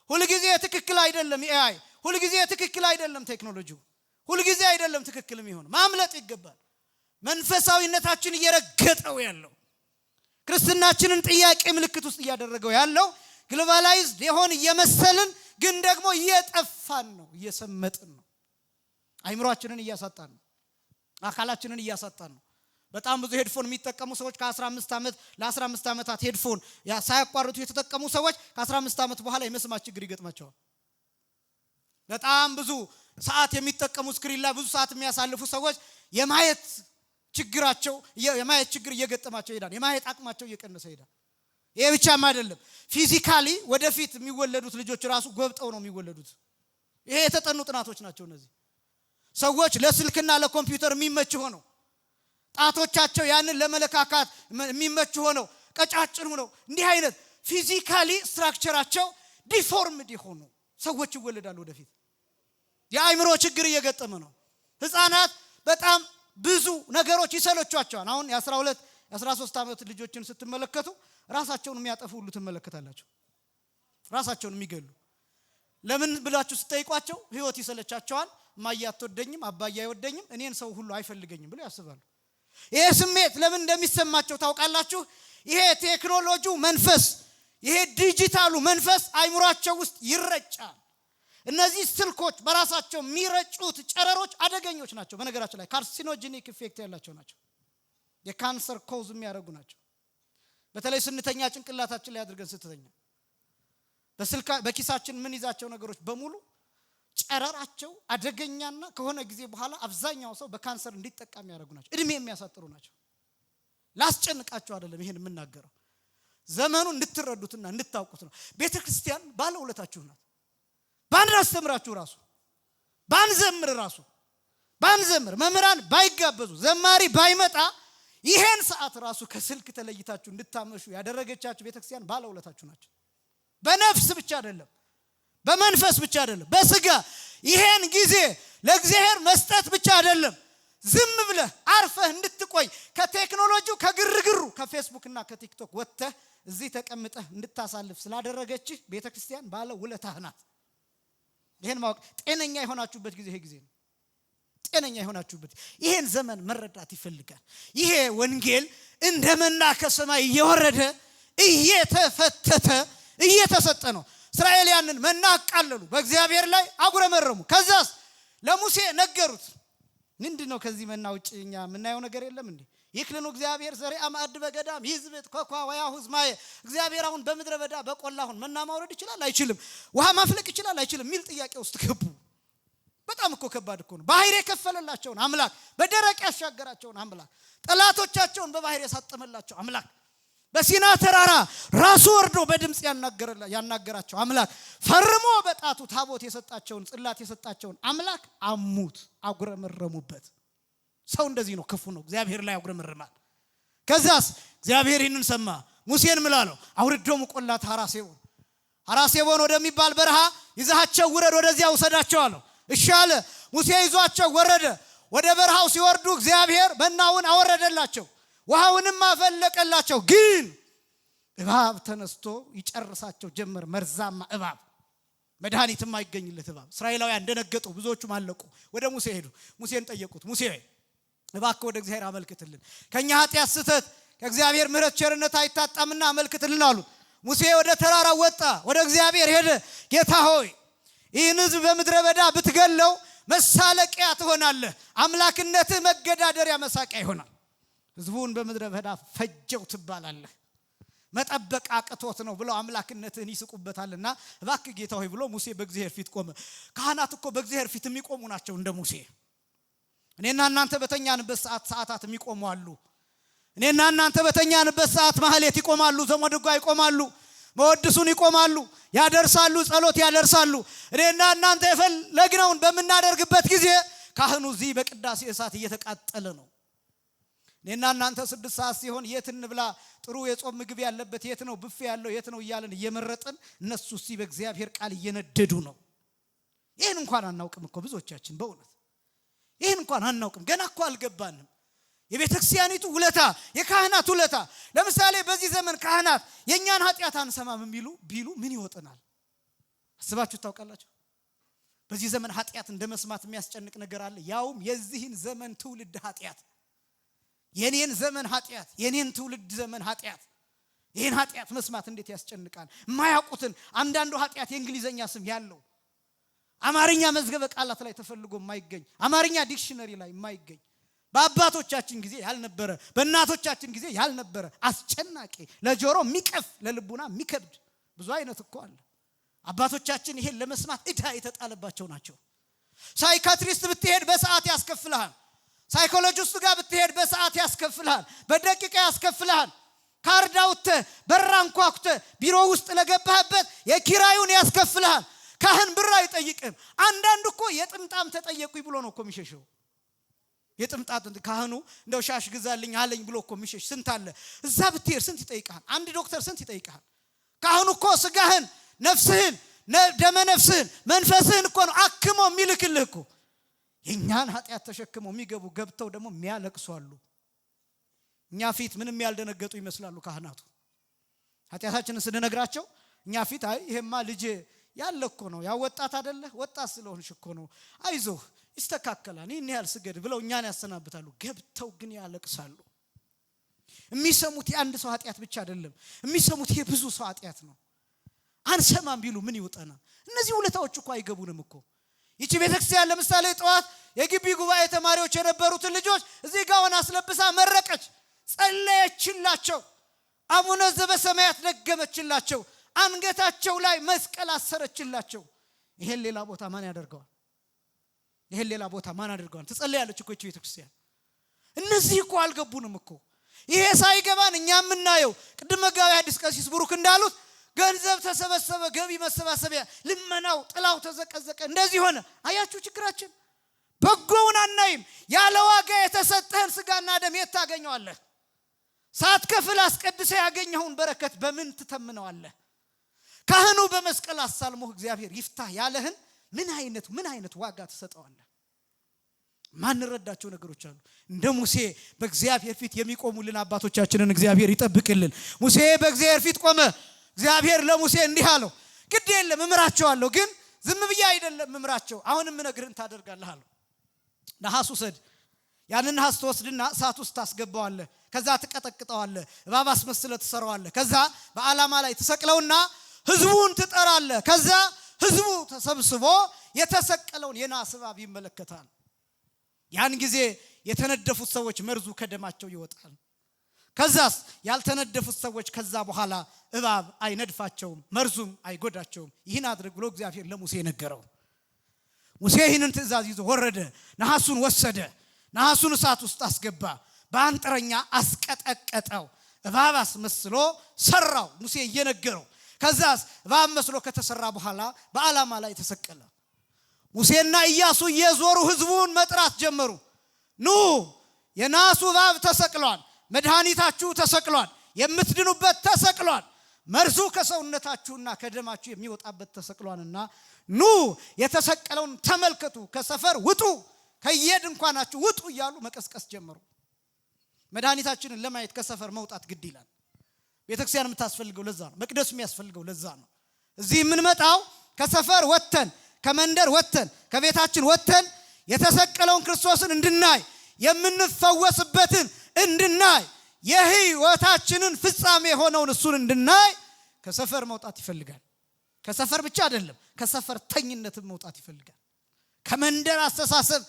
ሁሉ ጊዜ ትክክል አይደለም ኤአይ፣ ሁሉ ጊዜ ትክክል አይደለም ቴክኖሎጂው፣ ሁሉ ጊዜ አይደለም ትክክል የሚሆን። ማምለጥ ይገባል። መንፈሳዊነታችን እየረገጠው ያለው ክርስትናችንን ጥያቄ ምልክት ውስጥ እያደረገው ያለው ግሎባላይዝድ የሆን እየመሰልን ግን ደግሞ እየጠፋን ነው፣ እየሰመጥን ነው። አይምሮአችንን እያሳጣን ነው፣ አካላችንን እያሳጣን ነው። በጣም ብዙ ሄድፎን የሚጠቀሙ ሰዎች ከ15 ዓመት ለ15 ዓመታት ሄድፎን ሳያቋርጡ የተጠቀሙ ሰዎች ከ15 ዓመት በኋላ የመስማት ችግር ይገጥማቸዋል። በጣም ብዙ ሰዓት የሚጠቀሙ ስክሪን ላይ ብዙ ሰዓት የሚያሳልፉ ሰዎች የማየት ችግር እየገጠማቸው ይሄዳል። የማየት አቅማቸው እየቀነሰ ይሄዳል። ይሄ ብቻም አይደለም፣ ፊዚካሊ ወደፊት የሚወለዱት ልጆች ራሱ ጎብጠው ነው የሚወለዱት። ይሄ የተጠኑ ጥናቶች ናቸው። እነዚህ ሰዎች ለስልክና ለኮምፒውተር የሚመች ሆነው ጣቶቻቸው ያንን ለመለካካት የሚመች ሆነው ቀጫጭን ሆነው እንዲህ አይነት ፊዚካሊ ስትራክቸራቸው ዲፎርምድ የሆኑ ሰዎች ይወለዳሉ ወደፊት። የአእምሮ ችግር እየገጠመ ነው። ህፃናት በጣም ብዙ ነገሮች ይሰለቿቸዋል። አሁን የ12 የ13 ዓመት ልጆችን ስትመለከቱ ራሳቸውን የሚያጠፉ ሁሉ ትመለከታላችሁ። ራሳቸውን የሚገሉ ለምን ብላችሁ ስትጠይቋቸው ህይወት ይሰለቻቸዋል። እማዬ አትወደኝም፣ አባዬ አይወደኝም፣ እኔን ሰው ሁሉ አይፈልገኝም ብለው ያስባሉ። ይሄ ስሜት ለምን እንደሚሰማቸው ታውቃላችሁ? ይሄ ቴክኖሎጂው መንፈስ፣ ይሄ ዲጂታሉ መንፈስ አይምሯቸው ውስጥ ይረጫል። እነዚህ ስልኮች በራሳቸው የሚረጩት ጨረሮች አደገኞች ናቸው። በነገራችን ላይ ካርሲኖጂኒክ ኢፌክት ያላቸው ናቸው። የካንሰር ኮዝ የሚያደርጉ ናቸው። በተለይ ስንተኛ ጭንቅላታችን ላይ አድርገን ስትተኛ በኪሳችን ምን ይዛቸው ነገሮች በሙሉ ጨረራቸው አደገኛና ከሆነ ጊዜ በኋላ አብዛኛው ሰው በካንሰር እንዲጠቃ የሚያደርጉ ናቸው። እድሜ የሚያሳጥሩ ናቸው። ላስጨንቃቸው አይደለም ይሄን የምናገረው፣ ዘመኑ እንድትረዱትና እንድታውቁት ነው። ቤተክርስቲያን ባለውለታችሁ ናት። ባንስተምራችሁ ራሱ ባንዘምር ባንዘምር መምህራን ባይጋበዙ ዘማሪ ባይመጣ ይሄን ሰዓት ራሱ ከስልክ ተለይታችሁ እንድታመሹ ያደረገቻችሁ ቤተክርስቲያን ባለውለታችሁ ናቸው። በነፍስ ብቻ አይደለም፣ በመንፈስ ብቻ አይደለም፣ በስጋ ይሄን ጊዜ ለእግዚአብሔር መስጠት ብቻ አይደለም። ዝም ብለህ አርፈህ እንድትቆይ ከቴክኖሎጂው ከግርግሩ ከፌስቡክና ከቲክቶክ ወጥተህ እዚህ ተቀምጠህ እንድታሳልፍ ስላደረገችህ ቤተክርስቲያን ባለውለታህ ናት። ይሄን ማወቅ ጤነኛ የሆናችሁበት ጊዜ ይሄ ጊዜ ነው። ጤነኛ የሆናችሁበት ይሄን ዘመን መረዳት ይፈልጋል። ይሄ ወንጌል እንደመና ከሰማይ እየወረደ እየተፈተተ እየተሰጠ ነው። እስራኤል ያንን መና አቃለሉ፣ በእግዚአብሔር ላይ አጉረመረሙ። ከዛስ ለሙሴ ነገሩት። ምንድነው ከዚህ መና ውጭ እኛ የምናየው ነገር የለም እንዴ? ይክልኑ እግዚአብሔር ዘሪአ ማዕድ በገዳም ይዝብት ኮኳ ወያሁዝ ማየ። እግዚአብሔር አሁን በምድረ በዳ በቆላሁን መና ማውረድ ይችላል አይችልም? ውሃ ማፍለቅ ይችላል አይችልም? ሚል ጥያቄ ውስጥ ገቡ። በጣም እኮ ከባድ እኮ ነው። ባህር የከፈለላቸውን አምላክ፣ በደረቅ ያሻገራቸውን አምላክ፣ ጠላቶቻቸውን በባህር ያሳጠመላቸው አምላክ፣ በሲና ተራራ ራሱ ወርዶ በድምጽ ያናገራቸው አምላክ፣ ፈርሞ በጣቱ ታቦት የሰጣቸውን ጽላት የሰጣቸውን አምላክ አሙት፣ አጉረመረሙበት። ሰው እንደዚህ ነው፣ ክፉ ነው። እግዚአብሔር ላይ አጉረመረማል። ከዛስ እግዚአብሔር ይህንን ሰማ። ሙሴን ምላለው አውርዶም ቆላት ሐራሴቦን ወደሚባል በረሃ ይዛቸው ውረድ፣ ወደዚያ ውሰዳቸው አለው። እሺ አለ። ሙሴ ይዟቸው ወረደ። ወደ በረሃው ሲወርዱ እግዚአብሔር መናውን አወረደላቸው፣ ውሃውንም አፈለቀላቸው። ግን እባብ ተነስቶ ይጨርሳቸው ጀመር። መርዛማ እባብ፣ መድኃኒትም አይገኝለት እባብ። እስራኤላውያን እንደነገጡ ብዙዎቹም አለቁ። ወደ ሙሴ ሄዱ። ሙሴን ጠየቁት። ሙሴ እባክህ ወደ እግዚአብሔር አመልክትልን፣ ከኛ ኃጢአት ስተት ከእግዚአብሔር ምሕረት ቸርነት አይታጣምና አመልክትልን አሉ። ሙሴ ወደ ተራራ ወጣ፣ ወደ እግዚአብሔር ሄደ። ጌታ ሆይ ይህን ሕዝብ በምድረ በዳ ብትገለው መሳለቂያ ትሆናለህ፣ አምላክነትህ መገዳደሪያ መሳቂያ ይሆናል። ሕዝቡን በምድረ በዳ ፈጀው ትባላለህ፣ መጠበቅ አቅቶት ነው ብለው አምላክነትህን ይስቁበታልና እባክህ ጌታ ሆይ ብሎ ሙሴ በእግዚአብሔር ፊት ቆመ። ካህናት እኮ በእግዚአብሔር ፊት የሚቆሙ ናቸው እንደ ሙሴ። እኔና እናንተ በተኛንበት ሰዓታት የሚቆሙ አሉ። እኔና እናንተ በተኛንበት ሰዓት ማህሌት ይቆማሉ፣ ዘመድጓ ይቆማሉ፣ መወድሱን ይቆማሉ፣ ያደርሳሉ፣ ጸሎት ያደርሳሉ። እኔና እናንተ የፈለግነውን በመናደርግበት ጊዜ ካህኑ እዚህ በቅዳሴ እሳት እየተቃጠለ ነው። እኔና እናንተ 6 ሰዓት ሲሆን የት እንብላ፣ ጥሩ የጾም ምግብ ያለበት የት ነው፣ ብፌ ያለው የት ነው እያለን እየመረጥን እነሱ እዚህ በእግዚአብሔር ቃል እየነደዱ ነው። ይሄን እንኳን አናውቅም እኮ ብዙዎቻችን፣ በእውነት ይሄን እንኳን አናውቅም። ገና እኮ አልገባንም። የቤተክርስቲያኒቱ ውለታ፣ የካህናት ውለታ። ለምሳሌ በዚህ ዘመን ካህናት የኛን ኃጢአት አንሰማም ቢሉ ምን ይወጥናል? አስባችሁ ታውቃላችሁ? በዚህ ዘመን ኃጢአት እንደመስማት የሚያስጨንቅ ነገር አለ? ያውም የዚህን ዘመን ትውልድ ኃጢአት፣ የኔን ዘመን ኃጢአት፣ የኔን ትውልድ ዘመን ኃጢአት። ይሄን ኃጢአት መስማት እንዴት ያስጨንቃል? የማያውቁትን አንዳንዱ ኃጢአት የእንግሊዘኛ ስም ያለው አማርኛ መዝገበ ቃላት ላይ ተፈልጎ የማይገኝ አማርኛ ዲክሽነሪ ላይ የማይገኝ በአባቶቻችን ጊዜ ያልነበረ በእናቶቻችን ጊዜ ያልነበረ አስጨናቂ ለጆሮ የሚቀፍ ለልቡና የሚከብድ ብዙ አይነት እኮ አለ። አባቶቻችን ይሄን ለመስማት እዳ የተጣለባቸው ናቸው። ሳይካትሪስት ብትሄድ በሰዓት ያስከፍልሃል። ሳይኮሎጂስት ጋር ብትሄድ በሰዓት ያስከፍልሃል፣ በደቂቃ ያስከፍልሃል። ካርድ አውጥተህ በራንኳኩተህ ቢሮ ውስጥ ለገባህበት የኪራዩን ያስከፍልሃል። ካህን ብር አይጠይቅም። አንዳንዱ እኮ የጥምጣም ተጠየቁኝ ብሎ ነው እኮ የሚሸሸው። የጥምጣት ካህኑ እንደው ሻሽ ግዛልኝ አለኝ ብሎ እኮ የሚሸሽ ስንት አለ። እዛ ብትሄድ ስንት ይጠይቃል? አንድ ዶክተር ስንት ይጠይቃል? ካህኑ እኮ ስጋህን ነፍስህን ደመ ነፍስህን መንፈስህን እኮ ነው አክሞ የሚልክልህ እኮ። የኛን ኃጢአት ተሸክመው የሚገቡ ገብተው ደግሞ የሚያለቅሱ አሉ። እኛ ፊት ምንም ያልደነገጡ ይመስላሉ ካህናቱ። ኃጢአታችንን ስንነግራቸው እኛ ፊት አይ ይሄማ ልጄ ያለ እኮ ነው ያ ወጣት አይደለ ወጣት ስለሆንሽ እኮ ነው አይዞህ ይስተካከላል ይሄን ያህል ስገድ ብለው እኛን ያሰናብታሉ። ገብተው ግን ያለቅሳሉ። የሚሰሙት የአንድ ሰው ኃጢአት ብቻ አይደለም፣ የሚሰሙት የብዙ ሰው ኃጢአት ነው። አንሰማም ቢሉ ምን ይወጣና? እነዚህ ሁለታዎች እኮ አይገቡንም እኮ። ይቺ ቤተክርስቲያን ለምሳሌ ጠዋት የግቢ ጉባኤ ተማሪዎች የነበሩትን ልጆች እዚህ ጋር ሆና አስለብሳ መረቀች፣ ጸለየችላቸው፣ አቡነ ዘበሰማያት ደገመችላቸው፣ አንገታቸው ላይ መስቀል አሰረችላቸው። ይሄን ሌላ ቦታ ማን ያደርገዋል? ይሄን ሌላ ቦታ ማን ያደርገዋል? ትጸልያለች እኮ ይቺ ቤተክርስቲያን። እነዚህ እኮ አልገቡንም እኮ። ይሄ ሳይገባን እኛ የምናየው ቅድም መጋቢ ሐዲስ ቀሲስ ብሩክ እንዳሉት ገንዘብ ተሰበሰበ፣ ገቢ መሰባሰቢያ፣ ልመናው ጥላው ተዘቀዘቀ፣ እንደዚህ ሆነ። አያችሁ ችግራችን። በጎውን አናይም። ያለ ዋጋ የተሰጠህን ስጋና ደም የት ታገኘዋለህ? ሳትከፍል አስቀድሰ ያገኘውን በረከት በምን ትተምነዋለህ? ካህኑ በመስቀል አሳልሞ እግዚአብሔር ይፍታህ ያለህን ምን አይነት ዋጋ ትሰጠዋለህ? ማንረዳቸው ነገሮች አሉ። እንደ ሙሴ በእግዚአብሔር ፊት የሚቆሙልን አባቶቻችንን እግዚአብሔር ይጠብቅልን። ሙሴ በእግዚአብሔር ፊት ቆመ። እግዚአብሔር ለሙሴ እንዲህ አለው፣ ግድ የለም እምራቸዋለሁ፣ ግን ዝም ብዬ አይደለም እምራቸው፣ አሁንም እነግርህን ታደርጋለህ አለው። ነሐስ ውሰድ፣ ያንን ነሐስ ትወስድና እሳት ውስጥ ታስገባዋለህ፣ ከዛ ትቀጠቅጠዋለህ፣ እባብ አስመስለህ ትሰራዋለህ፣ ከዛ በዓላማ ላይ ትሰቅለውና ህዝቡን ትጠራለህ። ከዛ ህዝቡ ተሰብስቦ የተሰቀለውን የናስ እባብ ይመለከታል። ያን ጊዜ የተነደፉት ሰዎች መርዙ ከደማቸው ይወጣል። ከዛስ ያልተነደፉት ሰዎች ከዛ በኋላ እባብ አይነድፋቸውም፣ መርዙም አይጎዳቸውም። ይህን አድርግ ብሎ እግዚአብሔር ለሙሴ ነገረው። ሙሴ ይህንን ትእዛዝ ይዞ ወረደ። ነሐሱን ወሰደ፣ ነሐሱን እሳት ውስጥ አስገባ፣ በአንጥረኛ አስቀጠቀጠው፣ እባብ አስመስሎ ሰራው። ሙሴ እየነገረው ከዛስ እባብ መስሎ ከተሰራ በኋላ በዓላማ ላይ ተሰቀለ። ሙሴና ኢያሱ እየዞሩ ህዝቡን መጥራት ጀመሩ። ኑ የናሱ እባብ ተሰቅሏል፣ መድኃኒታችሁ ተሰቅሏል፣ የምትድኑበት ተሰቅሏል፣ መርዙ ከሰውነታችሁና ከደማችሁ የሚወጣበት ተሰቅሏልና ኑ የተሰቀለውን ተመልከቱ፣ ከሰፈር ውጡ፣ ከየድንኳናችሁ ውጡ እያሉ መቀስቀስ ጀመሩ። መድኃኒታችንን ለማየት ከሰፈር መውጣት ግድ ይላል። ቤተክርስቲያን የምታስፈልገው ለዛ ነው። መቅደስ የሚያስፈልገው ለዛ ነው። እዚህ የምንመጣው ከሰፈር ወተን ከመንደር ወተን ከቤታችን ወተን የተሰቀለውን ክርስቶስን እንድናይ የምንፈወስበትን እንድናይ የህይወታችንን ፍጻሜ የሆነውን እሱን እንድናይ ከሰፈር መውጣት ይፈልጋል። ከሰፈር ብቻ አይደለም፣ ከሰፈርተኝነትም መውጣት ይፈልጋል። ከመንደር አስተሳሰብ፣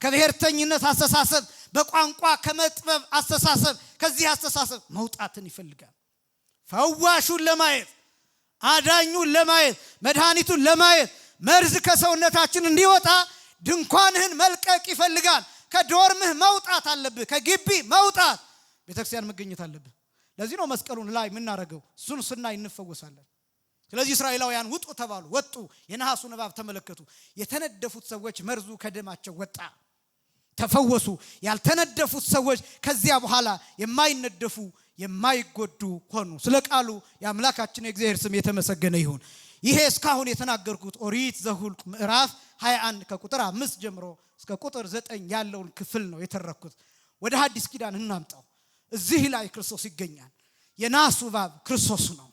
ከብሔርተኝነት አስተሳሰብ፣ በቋንቋ ከመጥበብ አስተሳሰብ፣ ከዚህ አስተሳሰብ መውጣትን ይፈልጋል። ፈዋሹን ለማየት፣ አዳኙን ለማየት፣ መድኃኒቱን ለማየት፣ መርዝ ከሰውነታችን እንዲወጣ ድንኳንህን መልቀቅ ይፈልጋል። ከዶርምህ መውጣት አለብህ፣ ከግቢ መውጣት፣ ቤተክርስቲያን መገኘት አለብህ። ለዚህ ነው መስቀሉን ላይ የምናደርገው። እሱን ስናይ እንፈወሳለን። ስለዚህ እስራኤላውያን ውጡ ተባሉ፣ ወጡ። የነሐሱን እባብ ተመለከቱ። የተነደፉት ሰዎች መርዙ ከደማቸው ወጣ፣ ተፈወሱ። ያልተነደፉት ሰዎች ከዚያ በኋላ የማይነደፉ የማይጎዱ ሆኑ። ስለ ቃሉ የአምላካችን የእግዚአብሔር ስም የተመሰገነ ይሁን። ይሄ እስካሁን የተናገርኩት ኦሪት ዘኍልቍ ምዕራፍ 21 ከቁጥር 5 ጀምሮ እስከ ቁጥር 9 ያለውን ክፍል ነው የተረኩት። ወደ ሐዲስ ኪዳን እናምጣው። እዚህ ላይ ክርስቶስ ይገኛል። የናሱ እባብ ክርስቶስ ነው።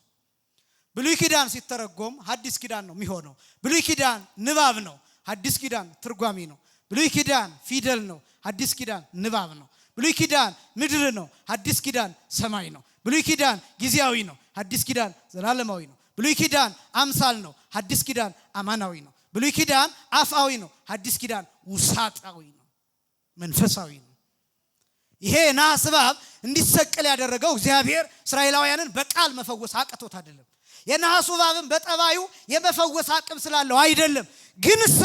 ብሉይ ኪዳን ሲተረጎም ሐዲስ ኪዳን ነው የሚሆነው። ብሉይ ኪዳን ንባብ ነው፣ ሐዲስ ኪዳን ትርጓሚ ነው። ብሉይ ኪዳን ፊደል ነው፣ ሐዲስ ኪዳን ንባብ ነው። ብሉይ ኪዳን ምድር ነው፣ ሐዲስ ኪዳን ሰማይ ነው። ብሉይ ኪዳን ጊዜያዊ ነው፣ ሐዲስ ኪዳን ዘላለማዊ ነው። ብሉይ ኪዳን አምሳል ነው፣ ሐዲስ ኪዳን አማናዊ ነው። ብሉይ ኪዳን አፍአዊ ነው፣ ሐዲስ ኪዳን ውሳጣዊ ነው፣ መንፈሳዊ ነው። ይሄ ናስ እባብ እንዲሰቀል ያደረገው እግዚአብሔር እስራኤላውያንን በቃል መፈወስ አቅቶት አይደለም። የነሐሱ እባብን በጠባዩ የመፈወስ አቅም ስላለው አይደለም። ግንሳ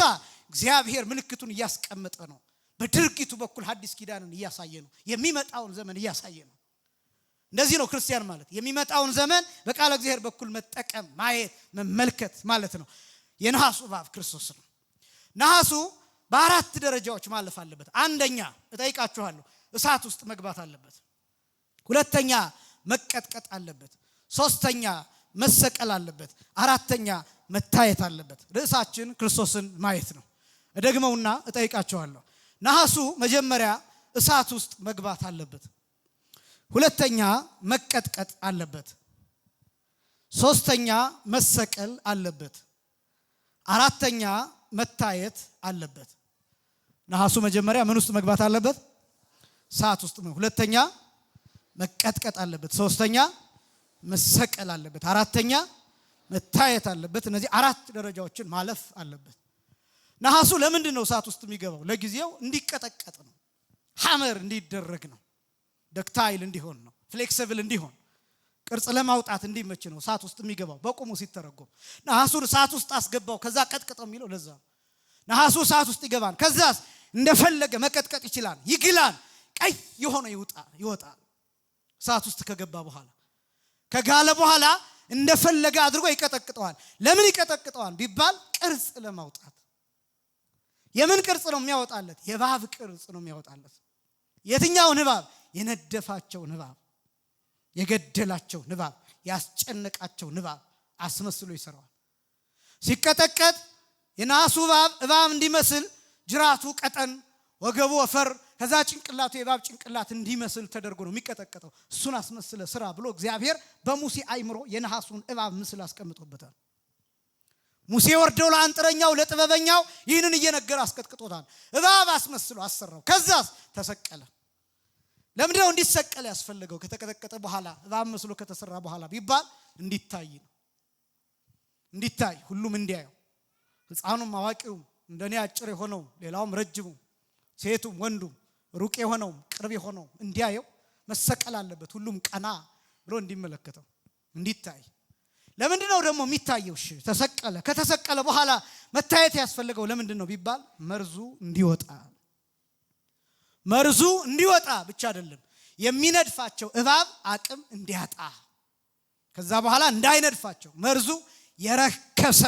እግዚአብሔር ምልክቱን እያስቀመጠ ነው። በድርጊቱ በኩል ሐዲስ ኪዳንን እያሳየ ነው። የሚመጣውን ዘመን እያሳየ ነው። እንደዚህ ነው ክርስቲያን ማለት። የሚመጣውን ዘመን በቃል እግዚአብሔር በኩል መጠቀም፣ ማየት፣ መመልከት ማለት ነው። የነሐሱ እባብ ክርስቶስ ነው። ነሐሱ በአራት ደረጃዎች ማለፍ አለበት። አንደኛ እጠይቃችኋለሁ፣ እሳት ውስጥ መግባት አለበት። ሁለተኛ መቀጥቀጥ አለበት። ሶስተኛ መሰቀል አለበት። አራተኛ መታየት አለበት። ርዕሳችን ክርስቶስን ማየት ነው። እደግመውና እጠይቃቸዋለሁ። ነሐሱ መጀመሪያ እሳት ውስጥ መግባት አለበት። ሁለተኛ መቀጥቀጥ አለበት። ሶስተኛ መሰቀል አለበት። አራተኛ መታየት አለበት። ነሐሱ መጀመሪያ ምን ውስጥ መግባት አለበት? እሳት ውስጥ። ሁለተኛ መቀጥቀጥ አለበት። ሶስተኛ መሰቀል አለበት። አራተኛ መታየት አለበት። እነዚህ አራት ደረጃዎችን ማለፍ አለበት። ነሐሱ ለምንድን ነው እሳት ውስጥ የሚገባው? ለጊዜው እንዲቀጠቀጥ ነው። ሐመር እንዲደረግ ነው። ደክታይል እንዲሆን ነው። ፍሌክሲብል እንዲሆን ቅርጽ ለማውጣት እንዲመች ነው እሳት ውስጥ የሚገባው። በቁሙ ሲተረጎም ነሐሱን እሳት ውስጥ አስገባው ከዛ ቀጥቀጠው የሚለው ለዛ ነው። ነሐሱ እሳት ውስጥ ይገባል። ከዛስ እንደፈለገ መቀጥቀጥ ይችላል፣ ይግላል፣ ቀይ የሆነ ይወጣል። እሳት ውስጥ ከገባ በኋላ ከጋለ በኋላ እንደፈለገ አድርጎ ይቀጠቅጠዋል። ለምን ይቀጠቅጠዋል ቢባል ቅርጽ ለማውጣት። የምን ቅርጽ ነው የሚያወጣለት? የእባብ ቅርጽ ነው የሚያወጣለት። የትኛውን እባብ? የነደፋቸውን እባብ፣ የገደላቸውን እባብ፣ ያስጨነቃቸውን እባብ አስመስሎ ይሰራዋል። ሲቀጠቀጥ የነሐሱ እባብ እንዲመስል ጅራቱ ቀጠን፣ ወገቡ ወፈር፣ ከዛ ጭንቅላቱ የእባብ ጭንቅላት እንዲመስል ተደርጎ ነው የሚቀጠቀጠው። እሱን አስመስለ ስራ ብሎ እግዚአብሔር በሙሴ አይምሮ የነሐሱን እባብ ምስል አስቀምጦበታል። ሙሴ ወርደው ለአንጥረኛው ለጥበበኛው ይህንን እየነገረ አስቀጥቅጦታል። እባብ አስመስሎ አሰራው። ከዛስ ተሰቀለ። ለምንድነው እንዲሰቀል ያስፈልገው? ከተቀጠቀጠ በኋላ እባብ መስሎ ከተሰራ በኋላ ቢባል እንዲታይ ነው። እንዲታይ ሁሉም እንዲያየው፣ ሕፃኑም አዋቂውም፣ እንደኔ አጭር የሆነው ሌላውም ረጅሙ፣ ሴቱም ወንዱም፣ ሩቅ የሆነው ቅርብ የሆነው እንዲያየው መሰቀል አለበት። ሁሉም ቀና ብሎ እንዲመለከተው እንዲታይ። ለምንድነው ደግሞ የሚታየው? እሺ ተሰቀለ። ከተሰቀለ በኋላ መታየት ያስፈልገው ለምንድነው ቢባል መርዙ እንዲወጣ። መርዙ እንዲወጣ ብቻ አይደለም የሚነድፋቸው እባብ አቅም እንዲያጣ፣ ከዛ በኋላ እንዳይነድፋቸው መርዙ የረከሰ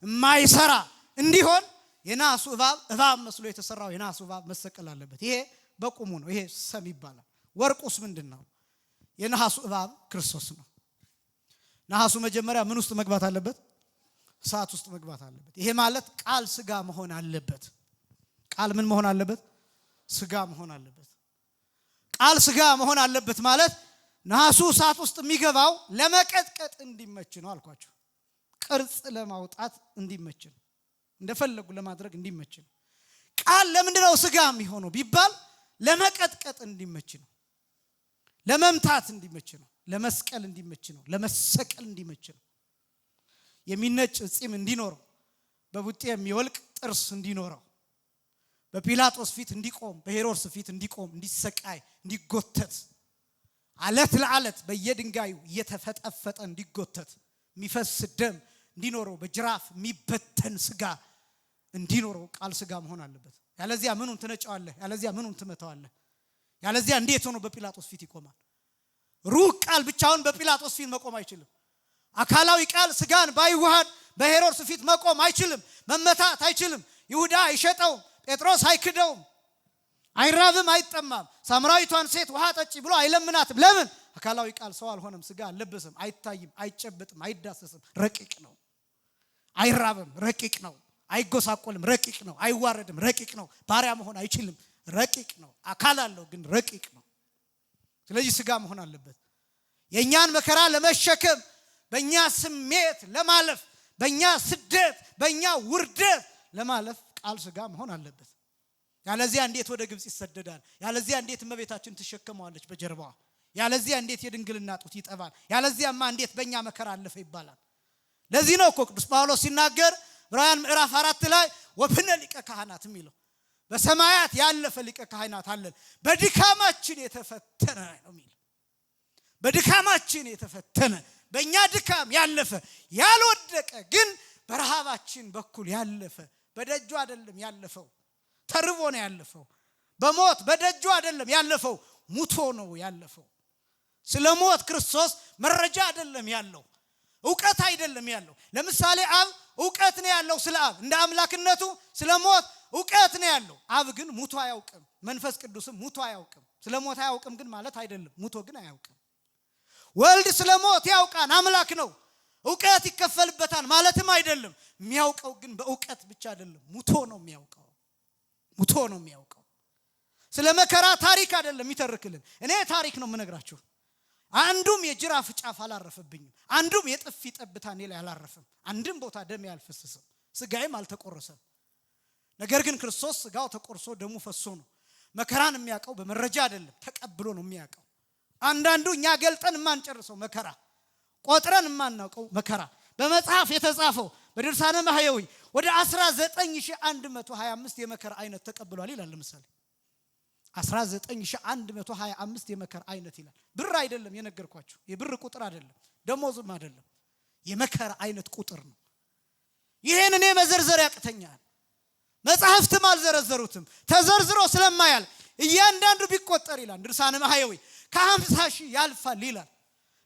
የማይሰራ እንዲሆን የነሐሱ እባብ መስሎ የተሰራው የነሐሱ እባብ መሰቀል አለበት። ይሄ በቁሙ ነው። ይሄ ሰም ይባላል። ወርቁስ ምንድነው? የነሐሱ እባብ ክርስቶስ ነው። ነሐሱ መጀመሪያ ምን ውስጥ መግባት አለበት? እሳት ውስጥ መግባት አለበት። ይሄ ማለት ቃል ስጋ መሆን አለበት። ቃል ምን መሆን አለበት? ስጋ መሆን አለበት። ቃል ስጋ መሆን አለበት ማለት ነሐሱ እሳት ውስጥ የሚገባው ለመቀጥቀጥ እንዲመች ነው አልኳችሁ። ቅርጽ ለማውጣት እንዲመች ነው። እንደፈለጉ ለማድረግ እንዲመች ነው። ቃል ለምንድነው ስጋ የሚሆነው ቢባል ለመቀጥቀጥ እንዲመች ነው። ለመምታት እንዲመች ነው። ለመስቀል እንዲመች ነው። ለመሰቀል እንዲመች ነው። የሚነጭ ጺም እንዲኖረው፣ በቡጤ የሚወልቅ ጥርስ እንዲኖረው፣ በጲላጦስ ፊት እንዲቆም፣ በሄሮድስ ፊት እንዲቆም፣ እንዲሰቃይ፣ እንዲጎተት፣ አለት ለአለት በየድንጋዩ እየተፈጠፈጠ እንዲጎተት፣ የሚፈስ ደም እንዲኖረው፣ በጅራፍ የሚበተን ስጋ እንዲኖረው ቃል ስጋ መሆን አለበት። ያለዚያ ምኑን ትነጫዋለህ? ያለዚያ ምኑን ትመታዋለህ? ያለዚያ እንዴት ሆኖ በጲላጦስ ፊት ይቆማል? ሩህ ቃል ብቻውን በጲላጦስ ፊት መቆም አይችልም። አካላዊ ቃል ስጋን ባይዋሃድ በሄሮድስ ፊት መቆም አይችልም። መመታት አይችልም። ይሁዳ አይሸጠውም። ጴጥሮስ አይክደውም። አይራብም፣ አይጠማም። ሳምራዊቷን ሴት ውሃ ጠጪ ብሎ አይለምናትም። ለምን? አካላዊ ቃል ሰው አልሆነም። ስጋ አልለበሰም፣ አይታይም፣ አይጨበጥም፣ አይዳሰስም። ረቂቅ ነው። አይራብም፣ ረቂቅ ነው። አይጎሳቆልም፣ ረቂቅ ነው። አይዋረድም፣ ረቂቅ ነው። ባሪያ መሆን አይችልም፣ ረቂቅ ነው። አካል አለው ግን ረቂቅ ነው። ስለዚህ ስጋ መሆን አለበት። የኛን መከራ ለመሸከም፣ በእኛ ስሜት ለማለፍ፣ በእኛ ስደት፣ በእኛ ውርደት ለማለፍ ቃል ስጋ መሆን አለበት። ያለዚያ እንዴት ወደ ግብጽ ይሰደዳል? ያለዚያ እንዴት እመቤታችን ትሸከመዋለች በጀርባዋ? ያለዚያ እንዴት የድንግልና ጡት ይጠባል? ያለዚያማ እንዴት በእኛ መከራ አለፈ ይባላል? ለዚህ ነው እኮ ቅዱስ ጳውሎስ ሲናገር ዕብራውያን ምዕራፍ 4 ላይ ወብነ ሊቀ ካህናት የሚለው በሰማያት ያለፈ ሊቀ ካህናት አለን በድካማችን የተፈተነ ነው የሚል። በድካማችን የተፈተነ፣ በእኛ ድካም ያለፈ፣ ያልወደቀ ግን በረሃባችን በኩል ያለፈ። በደጁ አይደለም ያለፈው፣ ተርቦ ነው ያለፈው። በሞት በደጁ አይደለም ያለፈው፣ ሙቶ ነው ያለፈው። ስለ ሞት ክርስቶስ መረጃ አይደለም ያለው፣ ዕውቀት አይደለም ያለው። ለምሳሌ አብ ዕውቀት ነው ያለው ስለ አብ እንደ አምላክነቱ፣ ስለ ሞት ዕውቀት ነው ያለው። አብ ግን ሙቶ አያውቅም። መንፈስ ቅዱስም ሙቶ አያውቅም። ስለ ሞት አያውቅም ግን ማለት አይደለም፣ ሙቶ ግን አያውቅም። ወልድ ስለ ሞት ያውቃል፣ አምላክ ነው። ዕውቀት ይከፈልበታል ማለትም አይደለም። የሚያውቀው ግን በዕውቀት ብቻ አይደለም፣ ሙቶ ነው የሚያውቀው። ሙቶ ነው የሚያውቀው። ስለ መከራ ታሪክ አይደለም ይተርክልን። እኔ ታሪክ ነው የምነግራችሁ። አንዱም የጅራፍ ጫፍ አላረፈብኝም፣ አንዱም የጥፊ ጠብታ እኔ ላይ አላረፈም፣ አንድም ቦታ ደም ያልፈሰሰም፣ ስጋዬም አልተቆረሰም። ነገር ግን ክርስቶስ ስጋው ተቆርሶ ደሙ ፈሶ ነው። መከራን የሚያውቀው በመረጃ አይደለም፣ ተቀብሎ ነው የሚያውቀው። አንዳንዱ እኛ ገልጠን የማንጨርሰው መከራ፣ ቆጥረን የማናውቀው መከራ በመጽሐፍ የተጻፈው በድርሳነ ማህየዊ ወደ 19125 የመከራ አይነት ተቀብሏል ይላል። ለምሳሌ 19125 የመከራ አይነት ይላል። ብር አይደለም የነገርኳችሁ፣ የብር ቁጥር አይደለም፣ ደሞዝም አይደለም፣ የመከራ አይነት ቁጥር ነው። ይሄን እኔ መዘርዘር ያቅተኛል። መጽሐፍትም አልዘረዘሩትም፣ ተዘርዝሮ ስለማያል እያንዳንዱ ቢቆጠር ይላል ድርሳነ ማህየዊ ከ50 ሺህ ያልፋል ይላል።